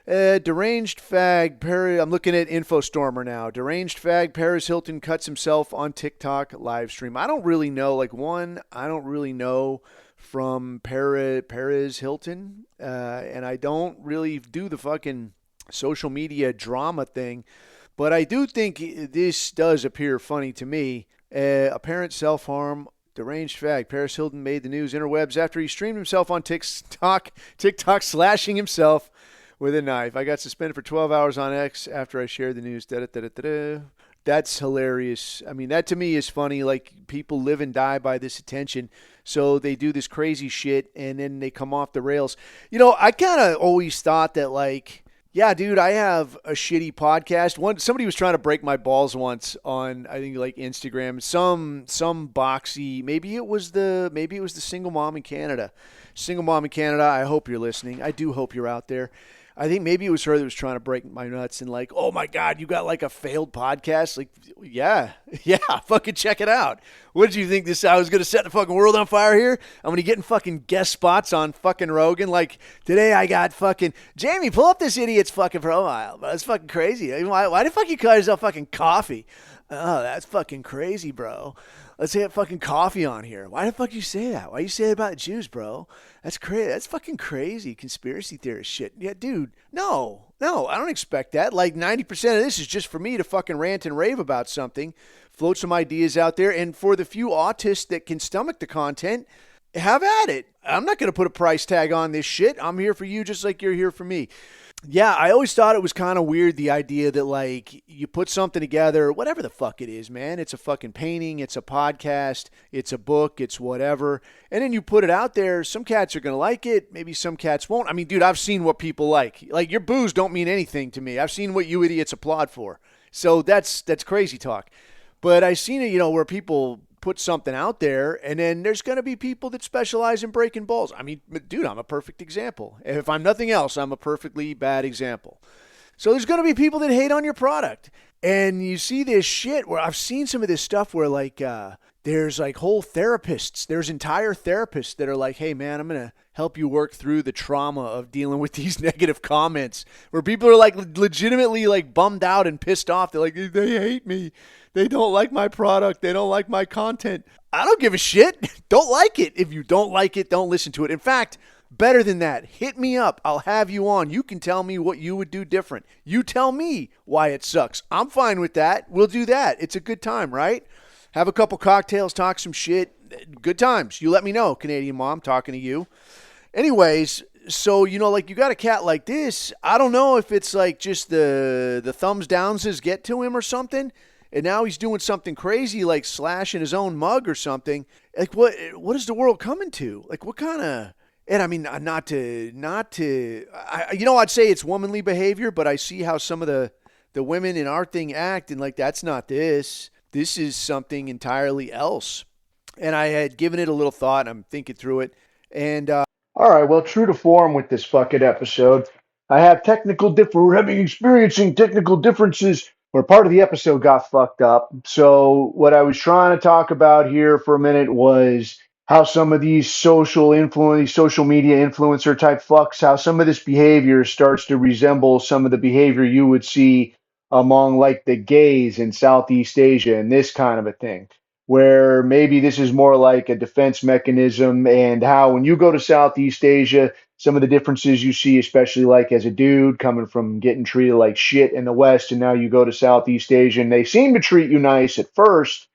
Deranged fag, I'm looking at InfoStormer now. Deranged fag Paris Hilton cuts himself on TikTok live stream. I don't really know, I don't really know from Paris Hilton, and I don't really do the fucking social media drama thing, but I do think this does appear funny to me. Apparent self-harm. Deranged fag Paris Hilton made the news interwebs after he streamed himself on TikTok slashing himself with a knife. I got suspended for 12 hours on X after I shared the news. That's hilarious. I mean, that to me is funny. Like, people live and die by this attention. So they do this crazy shit, and then they come off the rails. I kind of always thought that, like, yeah, dude, I have a shitty podcast. Somebody was trying to break my balls once on, I think, like Instagram. Some boxy. Maybe it was the single mom in Canada. Single mom in Canada. I hope you're listening. I do hope you're out there. I think maybe it was her that was trying to break my nuts and like, oh my God, you got like a failed podcast? Like, yeah, fucking check it out. What did you think I was going to set the fucking world on fire here? I'm going to get in fucking guest spots on fucking Rogan. Like today I got fucking, Jamie, pull up this idiot's fucking profile. That's fucking crazy. Why the fuck you call yourself fucking Coffee? Oh, that's fucking crazy, bro. Let's get fucking Coffee on here. Why the fuck you say that? Why you say that about Jews, bro? That's crazy. That's fucking crazy conspiracy theorist shit. Yeah, dude. No, I don't expect that. Like 90% of this is just for me to fucking rant and rave about something, float some ideas out there, and for the few autists that can stomach the content, have at it. I'm not going to put a price tag on this shit. I'm here for you just like you're here for me. Yeah, I always thought it was kind of weird, the idea that, like, you put something together, whatever the fuck it is, man. It's a fucking painting, it's a podcast, it's a book, it's whatever. And then you put it out there. Some cats are going to like it. Maybe some cats won't. I mean, dude, I've seen what people like. Like, your boos don't mean anything to me. I've seen what you idiots applaud for. So that's crazy talk. But I've seen it, where people put something out there, and then there's going to be people that specialize in breaking balls. I mean, dude, I'm a perfect example. If I'm nothing else, I'm a perfectly bad example. So there's going to be people that hate on your product. And you see this shit where I've seen some of this stuff where like there's like whole therapists. There's entire therapists that are like, hey, man, I'm going to help you work through the trauma of dealing with these negative comments where people are like legitimately like bummed out and pissed off. They're like, they hate me. They don't like my product. They don't like my content. I don't give a shit. Don't like it. If you don't like it, don't listen to it. In fact, better than that, hit me up. I'll have you on. You can tell me what you would do different. You tell me why it sucks. I'm fine with that. We'll do that. It's a good time, right? Have a couple cocktails, talk some shit. Good times. You let me know, Canadian mom, talking to you. Anyways, so, like you got a cat like this. I don't know if it's like just the thumbs downs get to him or something. And now he's doing something crazy like slashing his own mug or something. Like what is the world coming to? Like what kind of, and I mean, I'd say it's womanly behavior, but I see how some of the women in our thing act, and like, that's not this. This is something entirely else. And I had given it a little thought. I'm thinking through it. And, all right, well, true to form with this fucking episode, I have experiencing technical differences where part of the episode got fucked up. So what I was trying to talk about here for a minute was how some of these social media influencer type fucks, how some of this behavior starts to resemble some of the behavior you would see among like the gays in Southeast Asia and this kind of a thing, where maybe this is more like a defense mechanism, and how when you go to Southeast Asia, some of the differences you see, especially like as a dude coming from getting treated like shit in the West, and now you go to Southeast Asia and they seem to treat you nice at first,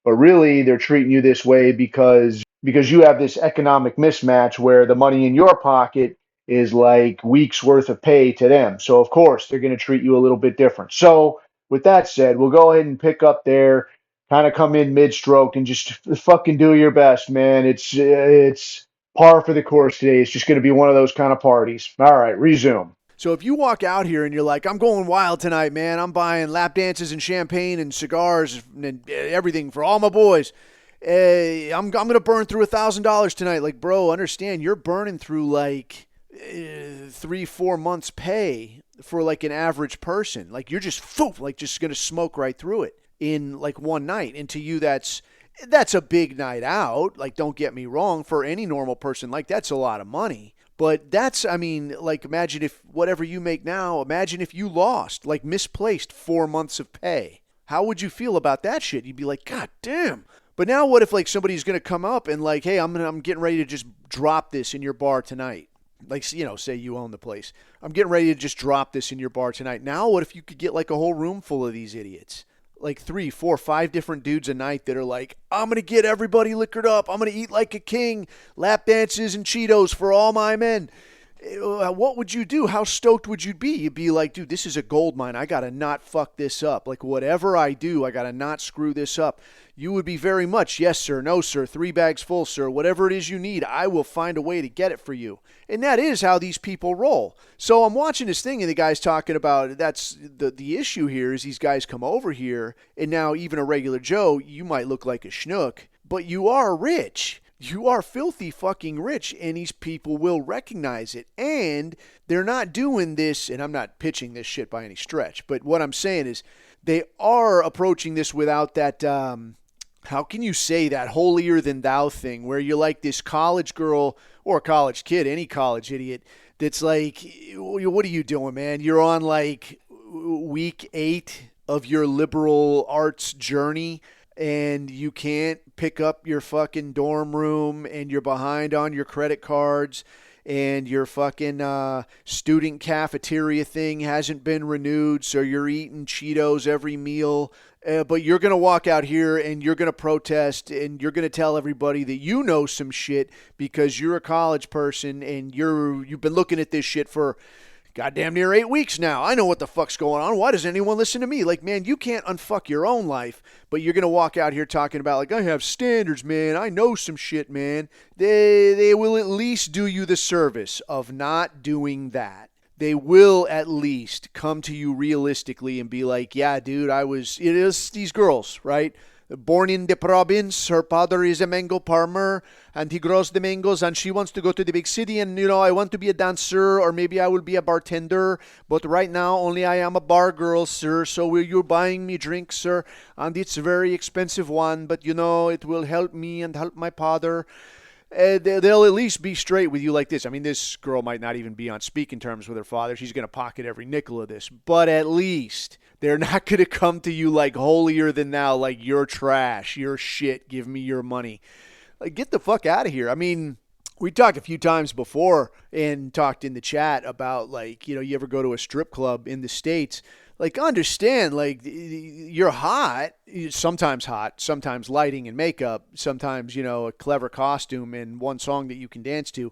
but really they're treating you this way because you have this economic mismatch where the money in your pocket is like weeks worth of pay to them. So of course they're going to treat you a little bit different. So with that said, we'll go ahead and pick up there, kind of come in mid-stroke and just fucking do your best, man. It's par for the course today. It's just going to be one of those kind of parties. All right, resume. So if you walk out here and you're like, I'm going wild tonight, man. I'm buying lap dances and champagne and cigars and everything for all my boys. I'm going to burn through $1,000 tonight. Like, bro, understand, you're burning through like 3-4 months pay for like an average person. Like, you're just just going to smoke right through it in like one night. And to you, that's a big night out. Like, don't get me wrong. For any normal person, like, that's a lot of money. But imagine if whatever you make now, imagine if you lost, like misplaced 4 months of pay. How would you feel about that shit? You'd be like, God damn. But now what if like somebody's going to come up and like, hey, I'm getting ready to just drop this in your bar tonight. Like, say you own the place. I'm getting ready to just drop this in your bar tonight. Now what if you could get like a whole room full of these idiots? Like 3, 4, 5 different dudes a night that are like, I'm going to get everybody liquored up. I'm going to eat like a king. Lap dances and Cheetos for all my men. What would you do? How stoked would you be? You'd be like, dude, this is a gold mine. I got to not fuck this up. Like, whatever I do, I got to not screw this up. You would be very much, yes, sir, no, sir, 3 bags full, sir. Whatever it is you need, I will find a way to get it for you. And that is how these people roll. So I'm watching this thing, and the guy's talking about, that's the issue here is these guys come over here, and now even a regular Joe, you might look like a schnook, but you are rich. you are filthy fucking rich, and these people will recognize it. And they're not doing this, and I'm not pitching this shit by any stretch, but what I'm saying is they are approaching this without that, how can you say, that holier than thou thing where you're like this college girl or college kid, any college idiot, that's like, what are you doing, man? You're on like week 8 of your liberal arts journey, and you can't pick up your fucking dorm room, and you're behind on your credit cards, and your fucking student cafeteria thing hasn't been renewed, so you're eating Cheetos every meal. But you're going to walk out here and you're going to protest, and you're going to tell everybody that you know some shit because you're a college person and you've been looking at this shit for goddamn near 8 weeks now. I know what the fuck's going on. Why doesn't anyone listen to me? Like, man, you can't unfuck your own life, but you're going to walk out here talking about, like, I have standards, man. I know some shit, man. They will at least do you the service of not doing that. They will at least come to you realistically and be like, yeah, dude, it is these girls, right? Born in the province, her father is a mango farmer, and he grows the mangoes, and she wants to go to the big city, and, I want to be a dancer, or maybe I will be a bartender, but right now only I am a bar girl, sir, so will you buying me drinks, sir? And it's a very expensive one, but, it will help me and help my father. They'll at least be straight with you like this. I mean, this girl might not even be on speaking terms with her father. She's going to pocket every nickel of this. But at least they're not going to come to you like holier than thou, like you're trash, you're shit, give me your money. Like, get the fuck out of here. I mean, we talked a few times before and talked in the chat about, like, you ever go to a strip club in the States. Like, understand, like, you're hot, sometimes lighting and makeup, sometimes, a clever costume and one song that you can dance to.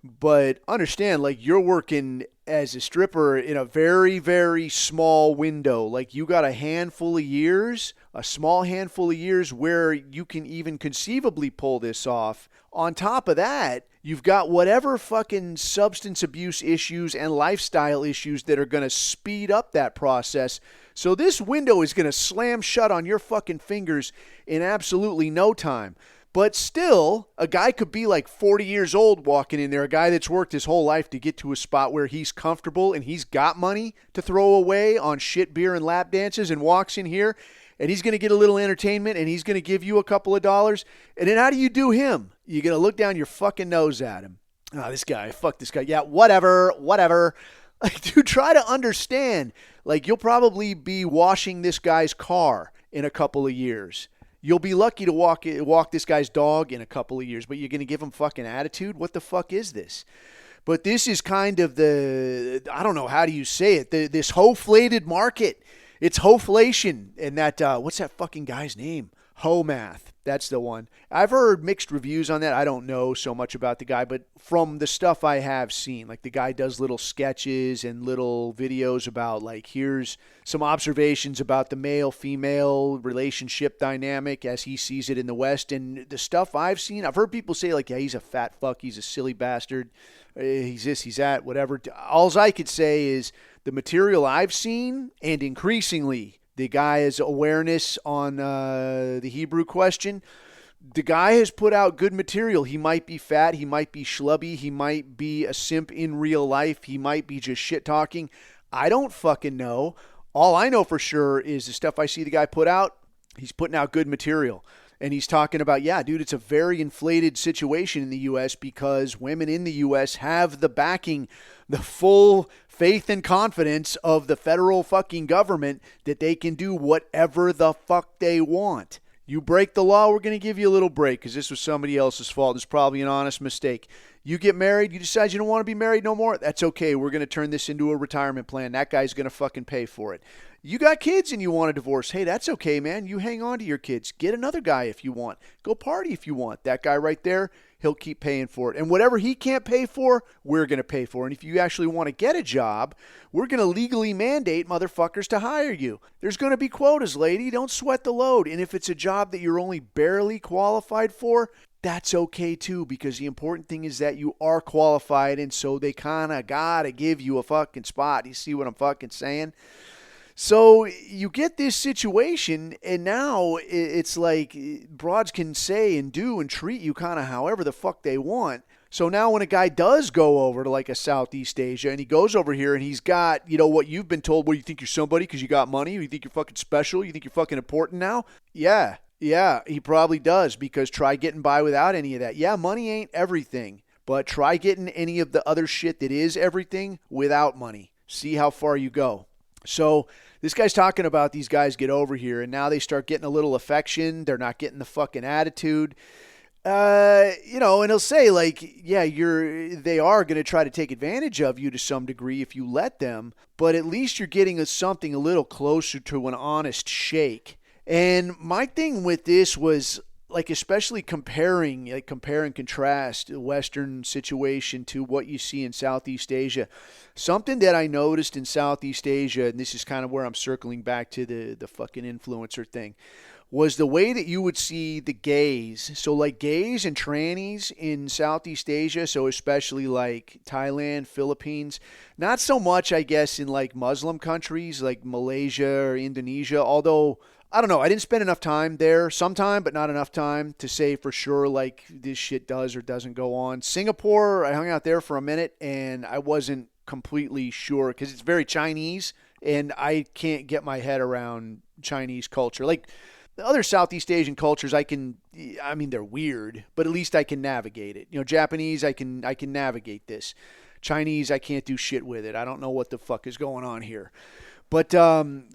But understand, like, you're working as a stripper in a very, very small window. Like, you got a small handful of years where you can even conceivably pull this off. On top of that, you've got whatever fucking substance abuse issues and lifestyle issues that are going to speed up that process. So this window is going to slam shut on your fucking fingers in absolutely no time. But still, a guy could be like 40 years old walking in there, a guy that's worked his whole life to get to a spot where he's comfortable and he's got money to throw away on shit, beer, and lap dances, and walks in here and he's going to get a little entertainment and he's going to give you a couple of dollars. And then how do you do him? You're going to look down your fucking nose at him. Oh, this guy, fuck this guy. Yeah, whatever. Like, dude, try to understand. Like, you'll probably be washing this guy's car in a couple of years. You'll be lucky to walk this guy's dog in a couple of years, but you're going to give him fucking attitude? What the fuck is this? But this is kind of I don't know, how do you say it? This hoflated market. It's hoflation. And that, what's that fucking guy's name? Homath. That's the one. I've heard mixed reviews on that. I don't know so much about the guy, but from the stuff I have seen, like, the guy does little sketches and little videos about, like, here's some observations about the male-female relationship dynamic as he sees it in the West. And the stuff I've seen, I've heard people say, like, yeah, he's a fat fuck, he's a silly bastard, he's this, he's that, whatever. All I could say is the material I've seen, and increasingly the guy's awareness on the Hebrew question, the guy has put out good material. He might be fat, he might be schlubby, he might be a simp in real life, he might be just shit talking. I don't fucking know. All I know for sure is the stuff I see the guy put out, he's putting out good material. And he's talking about, yeah, dude, it's a very inflated situation in the U.S. because women in the U.S. have the backing, the full faith and confidence of the federal fucking government that they can do whatever the fuck they want. You break the law, we're going to give you a little break because this was somebody else's fault. It's probably an honest mistake. You get married, you decide you don't want to be married no more. That's okay. We're going to turn this into a retirement plan. That guy's going to fucking pay for it. You got kids and you want a divorce. Hey, that's okay, man. You hang on to your kids. Get another guy if you want. Go party if you want. That guy right there, he'll keep paying for it. And whatever he can't pay for, we're going to pay for. And if you actually want to get a job, we're going to legally mandate motherfuckers to hire you. There's going to be quotas, lady. Don't sweat the load. And if it's a job that you're only barely qualified for, that's okay too, because the important thing is that you are qualified, and so they kind of got to give you a fucking spot. You see what I'm fucking saying? So you get this situation, and now it's like broads can say and do and treat you kind of however the fuck they want. So now when a guy does go over to like a Southeast Asia and he goes over here and he's got, what you've been told, what, you think you're somebody because you got money? You think you're fucking special? You think you're fucking important now? Yeah, he probably does, because try getting by without any of that. Yeah, money ain't everything, but try getting any of the other shit that is everything without money. See how far you go. So this guy's talking about these guys get over here and now they start getting a little affection. They're not getting the fucking attitude. And he'll say like, yeah, they are going to try to take advantage of you to some degree if you let them, but at least you're getting something a little closer to an honest shake. And my thing with this was, like, especially compare and contrast the Western situation to what you see in Southeast Asia. Something that I noticed in Southeast Asia, and this is kind of where I'm circling back to the fucking influencer thing, was the way that you would see the gays. So like gays and trannies in Southeast Asia, so especially like Thailand, Philippines, not so much, I guess, in like Muslim countries like Malaysia or Indonesia, although I don't know. I didn't spend enough time there. Sometime, but not enough time to say for sure like this shit does or doesn't go on. Singapore, I hung out there for a minute and I wasn't completely sure because it's very Chinese and I can't get my head around Chinese culture. Like the other Southeast Asian cultures, they're weird, but at least I can navigate it. Japanese, I can navigate this. Chinese, I can't do shit with it. I don't know what the fuck is going on here. But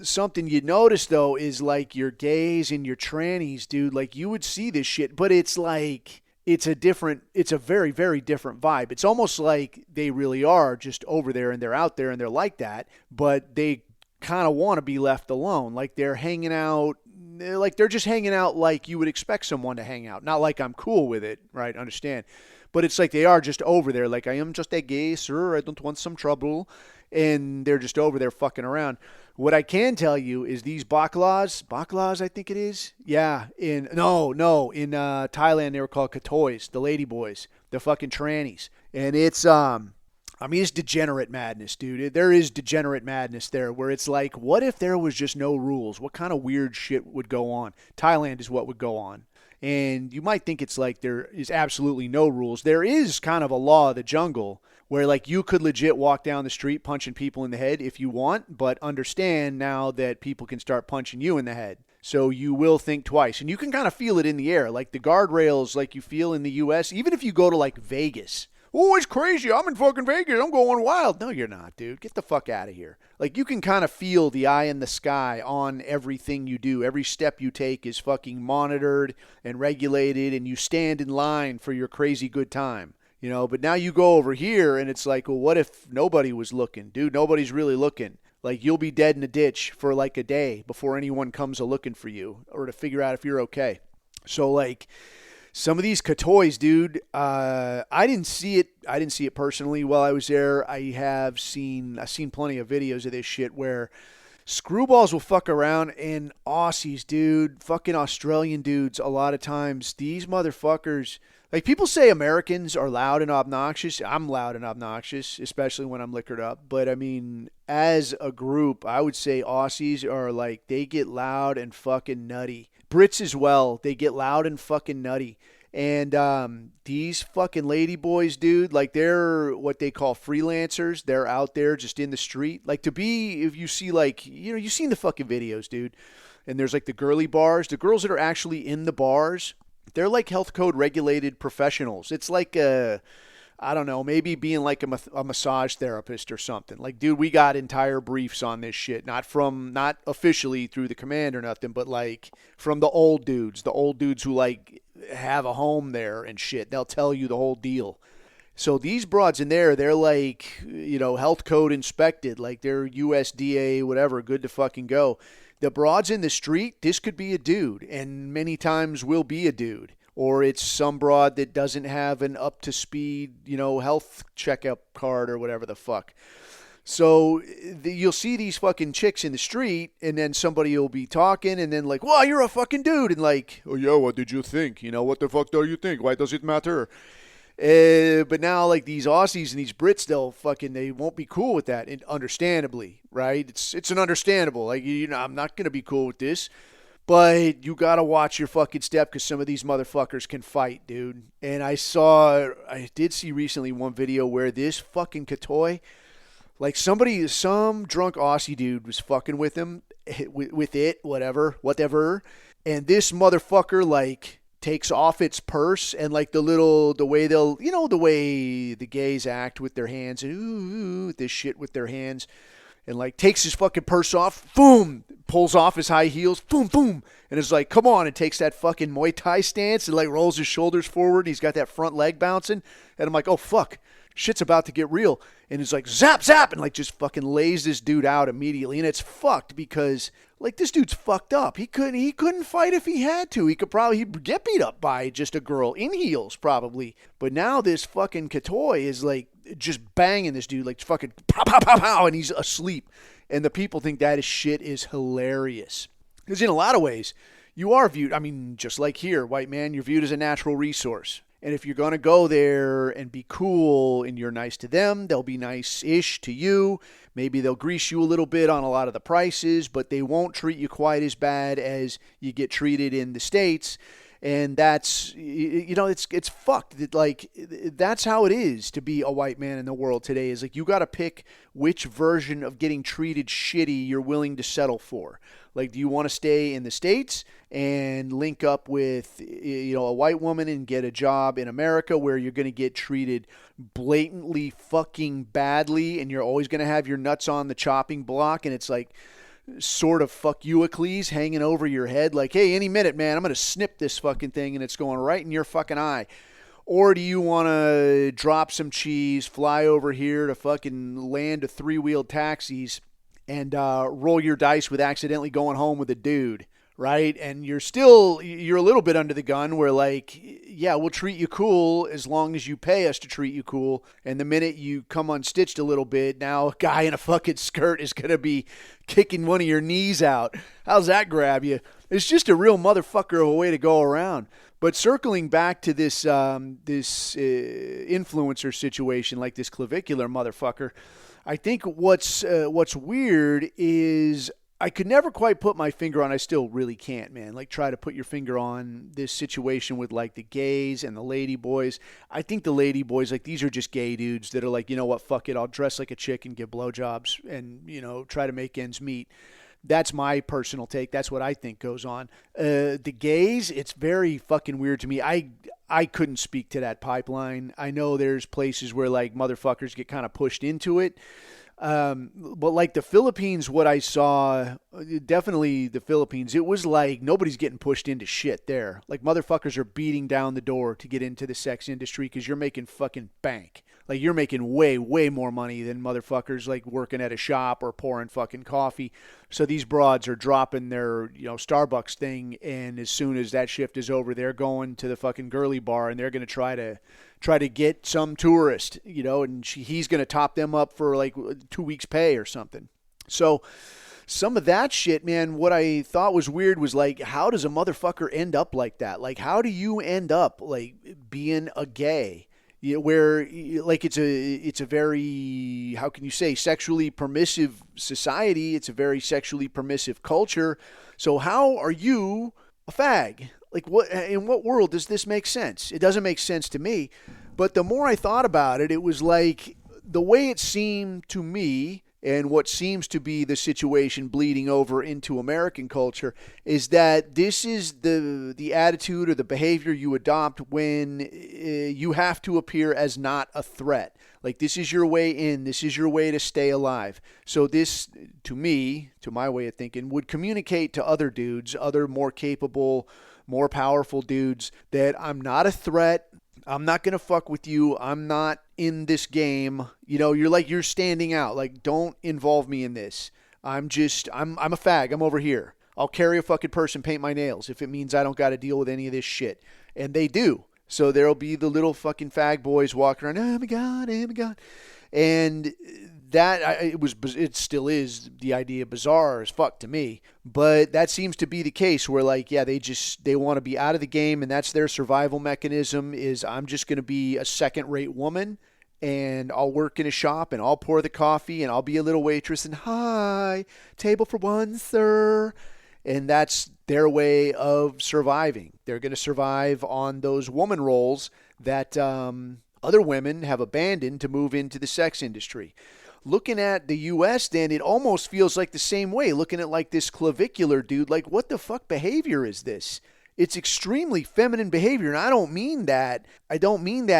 something you notice, though, is like your gays and your trannies, dude, like you would see this shit, but it's like, it's a very, very different vibe. It's almost like they really are just over there and they're out there and they're like that, but they kind of want to be left alone. Like they're hanging out, like they're just hanging out like you would expect someone to hang out. Not like I'm cool with it, right? Understand? But it's like they are just over there. Like, I am just a gay, sir. I don't want some trouble. And they're just over there fucking around. What I can tell you is these baklas, I think it is. Yeah, in Thailand they were called katoys, the lady boys, the fucking trannies. And it's it's degenerate madness, dude. There is degenerate madness there where it's like, what if there was just no rules? What kind of weird shit would go on? Thailand is what would go on. And you might think it's like there is absolutely no rules. There is kind of a law of the jungle where like you could legit walk down the street punching people in the head if you want, but understand now that people can start punching you in the head. So you will think twice. And you can kind of feel it in the air, like the guardrails like you feel in the U.S. Even if you go to like Vegas. Oh, it's crazy. I'm in fucking Vegas. I'm going wild. No, you're not, dude. Get the fuck out of here. Like, you can kind of feel the eye in the sky on everything you do. Every step you take is fucking monitored and regulated, and you stand in line for your crazy good time. But now you go over here, and it's like, well, what if nobody was looking? Dude, nobody's really looking. Like, you'll be dead in a ditch for like a day before anyone comes a-looking for you or to figure out if you're okay. So, like, some of these katoys, dude, I didn't see it personally while I was there. I've seen plenty of videos of this shit where screwballs will fuck around, and Aussies, dude, fucking Australian dudes, a lot of times, these motherfuckers, like, people say Americans are loud and obnoxious. I'm loud and obnoxious, especially when I'm liquored up. But, I mean, as a group, I would say Aussies are like, they get loud and fucking nutty. Brits as well. They get loud and fucking nutty. And these fucking lady boys, dude, like they're what they call freelancers. They're out there just in the street. Like to be, if you see like, you've seen the fucking videos, dude. And there's like the girly bars. The girls that are actually in the bars, they're like health code regulated professionals. It's like I don't know, maybe being like a massage therapist or something. Like, dude, we got entire briefs on this shit. Not officially through the command or nothing, but like from the old dudes who like have a home there and shit. They'll tell you the whole deal. So these broads in there, they're like, health code inspected, like they're USDA, whatever, good to fucking go. The broads in the street, this could be a dude, and many times will be a dude. Or it's some broad that doesn't have an up-to-speed, health checkup card or whatever the fuck. So you'll see these fucking chicks in the street, and then somebody will be talking, and then like, well, you're a fucking dude. And like, oh, yeah, what did you think? What the fuck do you think? Why does it matter? But now, like, these Aussies and these Brits, they won't be cool with that, and understandably, right? It's an understandable. Like, I'm not gonna be cool with this. But you gotta watch your fucking step because some of these motherfuckers can fight, dude. And I did see recently one video where this fucking Katoy, like some drunk Aussie dude was fucking with him, with it, whatever. And this motherfucker, like, takes off its purse and, like, the way the way the gays act with their hands and this shit with their hands. And, like, takes his fucking purse off, boom, pulls off his high heels, boom, boom, and is like, come on, and takes that fucking Muay Thai stance and, like, rolls his shoulders forward. He's got that front leg bouncing. And I'm like, oh, fuck, shit's about to get real. And it's like, zap, zap, and, like, just fucking lays this dude out immediately. And it's fucked because, like, this dude's fucked up. He couldn't fight if he had to. He'd get beat up by just a girl in heels, probably. But now this fucking Katoy is, like, just banging this dude, like, fucking pow, pow, pow, pow, and he's asleep. And the people think that shit is hilarious. Because in a lot of ways, you are viewed, I mean, just like here, white man, you're viewed as a natural resource. And if you're going to go there and be cool and you're nice to them, they'll be nice-ish to you. Maybe they'll grease you a little bit on a lot of the prices, but they won't treat you quite as bad as you get treated in the States. And that's, it's fucked. Like, that's how it is to be a white man in the world today, is like, you got to pick which version of getting treated shitty you're willing to settle for. Like, do you want to stay in the States and link up with, a white woman and get a job in America where you're going to get treated blatantly fucking badly and you're always going to have your nuts on the chopping block, and it's like, sort of fuck you Euclides hanging over your head, like, hey, any minute, man, I'm going to snip this fucking thing and it's going right in your fucking eye? Or do you want to drop some cheese, fly over here to fucking land of three-wheeled taxis and roll your dice with accidentally going home with a dude, right? And you're a little bit under the gun where, like, yeah, we'll treat you cool as long as you pay us to treat you cool. And the minute you come unstitched a little bit, now a guy in a fucking skirt is going to be kicking one of your knees out. How's that grab you? It's just a real motherfucker of a way to go around. But circling back to this influencer situation, like this clavicular motherfucker, I think what's weird is I could never quite put my finger on, I still really can't, man, like, try to put your finger on this situation with, like, the gays and the lady boys. I think the lady boys, like, these are just gay dudes that are like, you know what, fuck it, I'll dress like a chick and give blowjobs and, try to make ends meet. That's my personal take. That's what I think goes on. The gays, it's very fucking weird to me. I couldn't speak to that pipeline. I know there's places where, like, motherfuckers get kind of pushed into it. But like the Philippines, what I saw, definitely the Philippines, it was like nobody's getting pushed into shit there. Like, motherfuckers are beating down the door to get into the sex industry because you're making fucking bank. Like, you're making way, way more money than motherfuckers, like, working at a shop or pouring fucking coffee. So these broads are dropping their, Starbucks thing, and as soon as that shift is over, they're going to the fucking girly bar and they're going to try to get some tourist, and he's going to top them up for like 2 weeks' pay or something. So some of that shit, man, what I thought was weird was, like, how does a motherfucker end up like that? Like, how do you end up, like, being a gay? Where, like, it's a very, how can you say, sexually permissive society. It's a very sexually permissive culture. So how are you a fag? Like, in what world does this make sense? It doesn't make sense to me. But the more I thought about it, it was like the way it seemed to me, and what seems to be the situation bleeding over into American culture, is that this is the attitude or the behavior you adopt when you have to appear as not a threat. Like, this is your way in. This is your way to stay alive. So this, to me, to my way of thinking, would communicate to other dudes, other more capable, more powerful dudes, that I'm not a threat. I'm not going to fuck with you. I'm not in this game. You're standing out. Like, don't involve me in this. I'm a fag. I'm over here. I'll carry a fucking purse and paint my nails if it means I don't got to deal with any of this shit. And they do. So there'll be the little fucking fag boys walking around, oh my God. And it still is the idea bizarre as fuck to me, but that seems to be the case where like, yeah, they want to be out of the game, and that's their survival mechanism is I'm just going to be a second-rate woman, and I'll work in a shop, and I'll pour the coffee, and I'll be a little waitress, and hi, table for one, sir. And that's their way of surviving. They're going to survive on those woman roles that other women have abandoned to move into the sex industry. Looking at the U.S., then, it almost feels like the same way. Looking at like this clavicular dude, like what the fuck behavior is this? It's extremely feminine behavior, and I don't mean that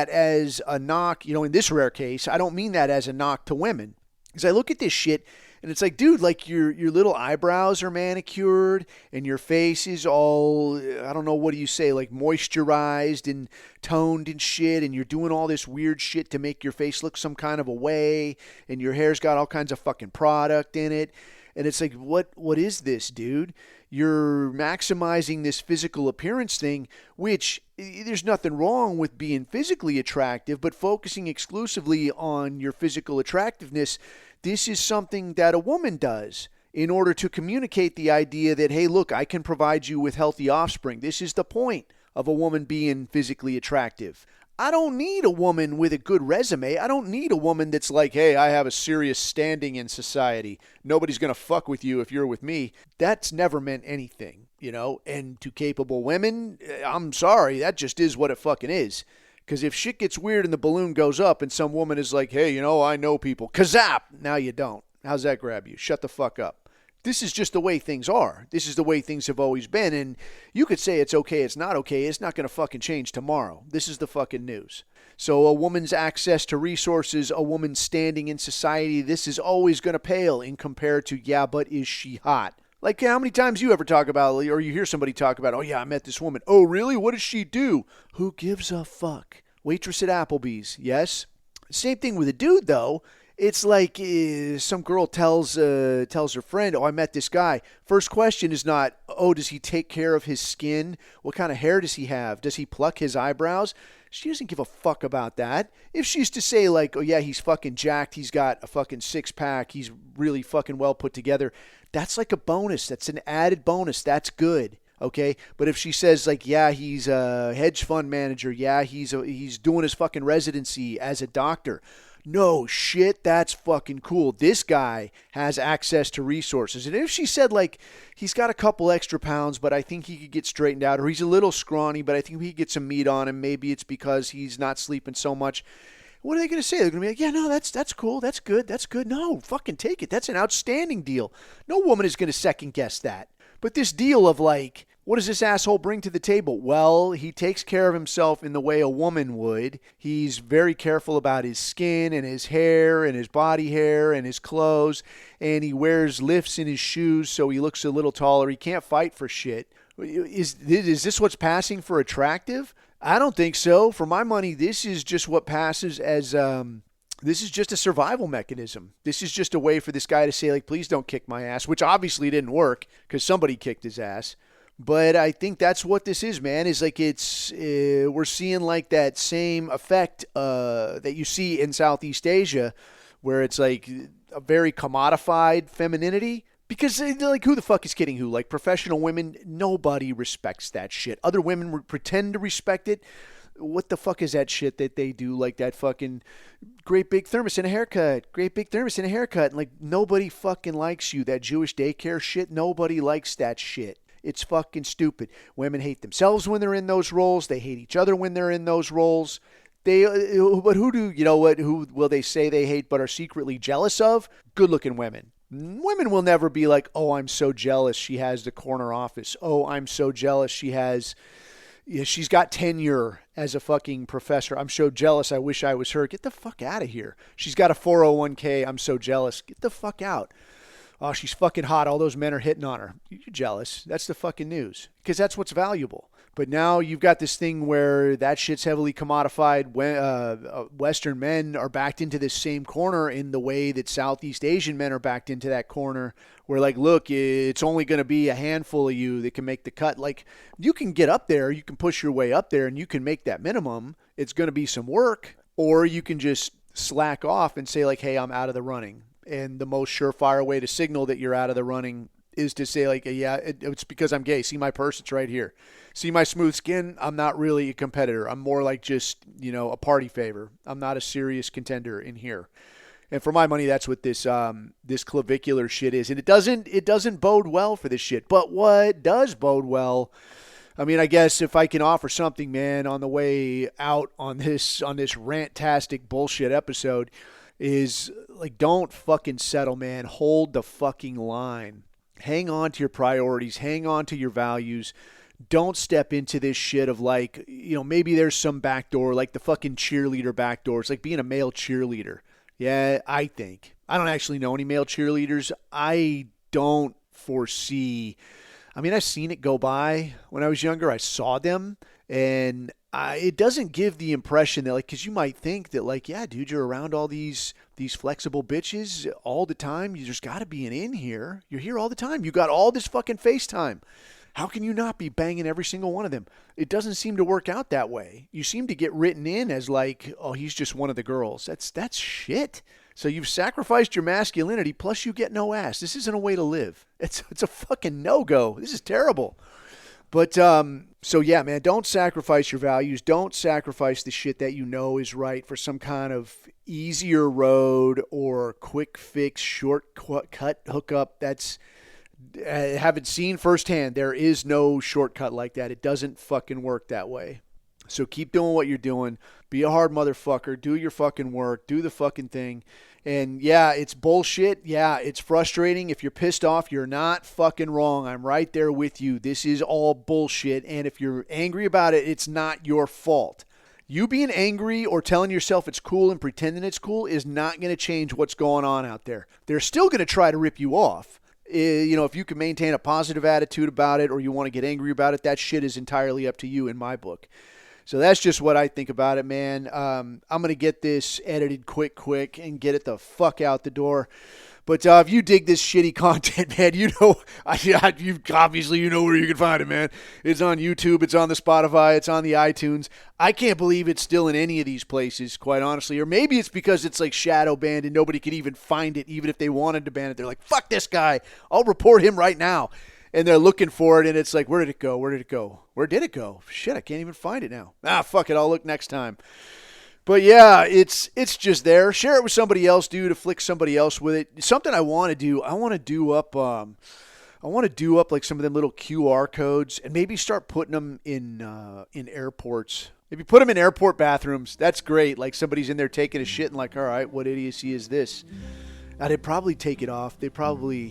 as a knock, in this rare case, I don't mean that as a knock to women. Because I look at this shit, and it's like, dude, like your little eyebrows are manicured and your face is all, I don't know, what do you say, like moisturized and toned and shit, and you're doing all this weird shit to make your face look some kind of a way, and your hair's got all kinds of fucking product in it. And it's like, what is this, dude? You're maximizing this physical appearance thing, which there's nothing wrong with being physically attractive, but focusing exclusively on your physical attractiveness, this is something that a woman does in order to communicate the idea that, hey, look, I can provide you with healthy offspring. This is the point of a woman being physically attractive. I don't need a woman with a good resume. I don't need a woman that's like, hey, I have a serious standing in society. Nobody's going to fuck with you if you're with me. That's never meant anything, And to capable women, I'm sorry, that just is what it fucking is. Because if shit gets weird and the balloon goes up and some woman is like, hey, I know people. Kazap! Now you don't. How's that grab you? Shut the fuck up. This is just the way things are. This is the way things have always been. And you could say it's okay, it's not okay. It's not going to fucking change tomorrow. This is the fucking news. So a woman's access to resources, a woman's standing in society, this is always going to pale in compared to, yeah, but is she hot? Like how many times you ever talk about, or you hear somebody talk about, oh yeah, I met this woman. Oh really? What does she do? Who gives a fuck? Waitress at Applebee's, yes? Same thing with a dude though. It's like some girl tells her friend, oh, I met this guy. First question is not, oh, does he take care of his skin? What kind of hair does he have? Does he pluck his eyebrows? She doesn't give a fuck about that. If she used to say like, oh yeah, he's fucking jacked, he's got a fucking six-pack, he's really fucking well put together, that's like a bonus. That's an added bonus. That's good. Okay, but if she says like, yeah, he's a hedge fund manager, yeah, he's doing his fucking residency as a doctor. No shit, that's fucking cool. This guy has access to resources. And if she said like, he's got a couple extra pounds, but I think he could get straightened out, or he's a little scrawny, but I think we could get some meat on him. Maybe it's because he's not sleeping so much. What are they going to say? They're going to be like, yeah, no, that's cool. That's good. That's good. No, fucking take it. That's an outstanding deal. No woman is going to second guess that. But this deal of like, what does this asshole bring to the table? Well, he takes care of himself in the way a woman would. He's very careful about his skin and his hair and his body hair and his clothes. And he wears lifts in his shoes so he looks a little taller. He can't fight for shit. Is this what's passing for attractive? I don't think so. For my money, this is just what passes as... This is just a survival mechanism. This is just a way for this guy to say, like, please don't kick my ass, which obviously didn't work because somebody kicked his ass. But I think that's what this is, man, is like we're seeing like that same effect that you see in Southeast Asia where it's like a very commodified femininity. Because, like, who the fuck is kidding who? Like, professional women, nobody respects that shit. Other women pretend to respect it. What the fuck is that shit that they do? Like that fucking great big thermos and a haircut. Great big thermos and a haircut. And like nobody fucking likes you. That Jewish daycare shit, nobody likes that shit. It's fucking stupid. Women hate themselves when they're in those roles. They hate each other when they're in those roles. But who will they say they hate but are secretly jealous of? Good-looking women. Women will never be like, oh, I'm so jealous she has the corner office. Oh, I'm so jealous she's got tenure as a fucking professor. I'm so jealous. I wish I was her. Get the fuck out of here. She's got a 401k. I'm so jealous. Get the fuck out. Oh, she's fucking hot. All those men are hitting on her. You're jealous. That's the fucking news because that's what's valuable. But now you've got this thing where that shit's heavily commodified. Western men are backed into this same corner in the way that Southeast Asian men are backed into that corner where, like, look, it's only going to be a handful of you that can make the cut. Like, you can get up there, you can push your way up there, and you can make that minimum. It's going to be some work, or you can just slack off and say like, hey, I'm out of the running. And the most surefire way to signal that you're out of the running is to say like, yeah, it's because I'm gay. See my purse? It's right here. See my smooth skin? I'm not really a competitor. I'm more like just, a party favor. I'm not a serious contender in here. And for my money, that's what this clavicular shit is. And it doesn't bode well for this shit. But what does bode well, I mean, I guess if I can offer something, man, on the way out on this rant-tastic bullshit episode, is like, don't fucking settle, man. Hold the fucking line. Hang on to your priorities. Hang on to your values. Don't step into this shit of like, maybe there's some backdoor, like the fucking cheerleader backdoor. It's like being a male cheerleader. Yeah, I think. I don't actually know any male cheerleaders. I don't foresee. I mean, I've seen it go by when I was younger. I saw them, and it doesn't give the impression that, like, because you might think that, like, yeah, dude, you're around all these flexible bitches all the time. You just got to be in here. You're here all the time. You got all this fucking FaceTime. How can you not be banging every single one of them? It doesn't seem to work out that way. You seem to get written in as like, oh, he's just one of the girls. That's shit. So you've sacrificed your masculinity, plus you get no ass. This isn't a way to live. It's a fucking no-go. This is terrible. But, so yeah, man, don't sacrifice your values. Don't sacrifice the shit that you know is right for some kind of easier road or quick fix, shortcut hookup. I haven't seen firsthand. There is no shortcut like that. It doesn't fucking work that way. So keep doing what you're doing. Be a hard motherfucker. Do your fucking work. Do the fucking thing. And yeah, it's bullshit. Yeah, it's frustrating. If you're pissed off, you're not fucking wrong. I'm right there with you. This is all bullshit. And if you're angry about it, it's not your fault. You being angry or telling yourself it's cool and pretending it's cool is not going to change what's going on out there. They're still going to try to rip you off. If you can maintain a positive attitude about it or you want to get angry about it, that shit is entirely up to you in my book. So that's just what I think about it, man. I'm going to get this edited quick and get it the fuck out the door. But if you dig this shitty content, man, you obviously you know where you can find it, man. It's on YouTube, it's on the Spotify, it's on the iTunes. I can't believe it's still in any of these places, quite honestly. Or maybe it's because it's like shadow banned and nobody could even find it, even if they wanted to ban it. They're like, fuck this guy. I'll report him right now. And they're looking for it, and it's like, where did it go? Where did it go? Where did it go? Shit, I can't even find it now. Fuck it, I'll look next time. But yeah, it's just there. Share it with somebody else, dude. Afflict somebody else with it. Something I want to do. I want to do up like some of them little QR codes and maybe start putting them in airports. Maybe put them in airport bathrooms. That's great. Like somebody's in there taking a shit and like, all right, what idiocy is this? They'd probably take it off. Airport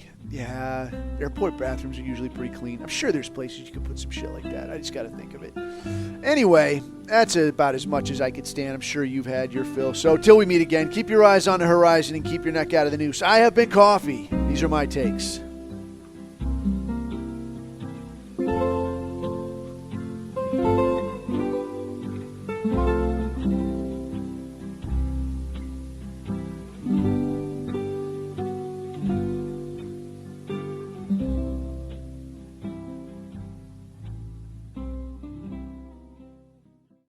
bathrooms are usually pretty clean. I'm sure there's places you can put some shit like that. I just got to think of it. Anyway, that's about as much as I could stand. I'm sure you've had your fill. So till we meet again, keep your eyes on the horizon and keep your neck out of the noose. I have been Coffee. These are my takes.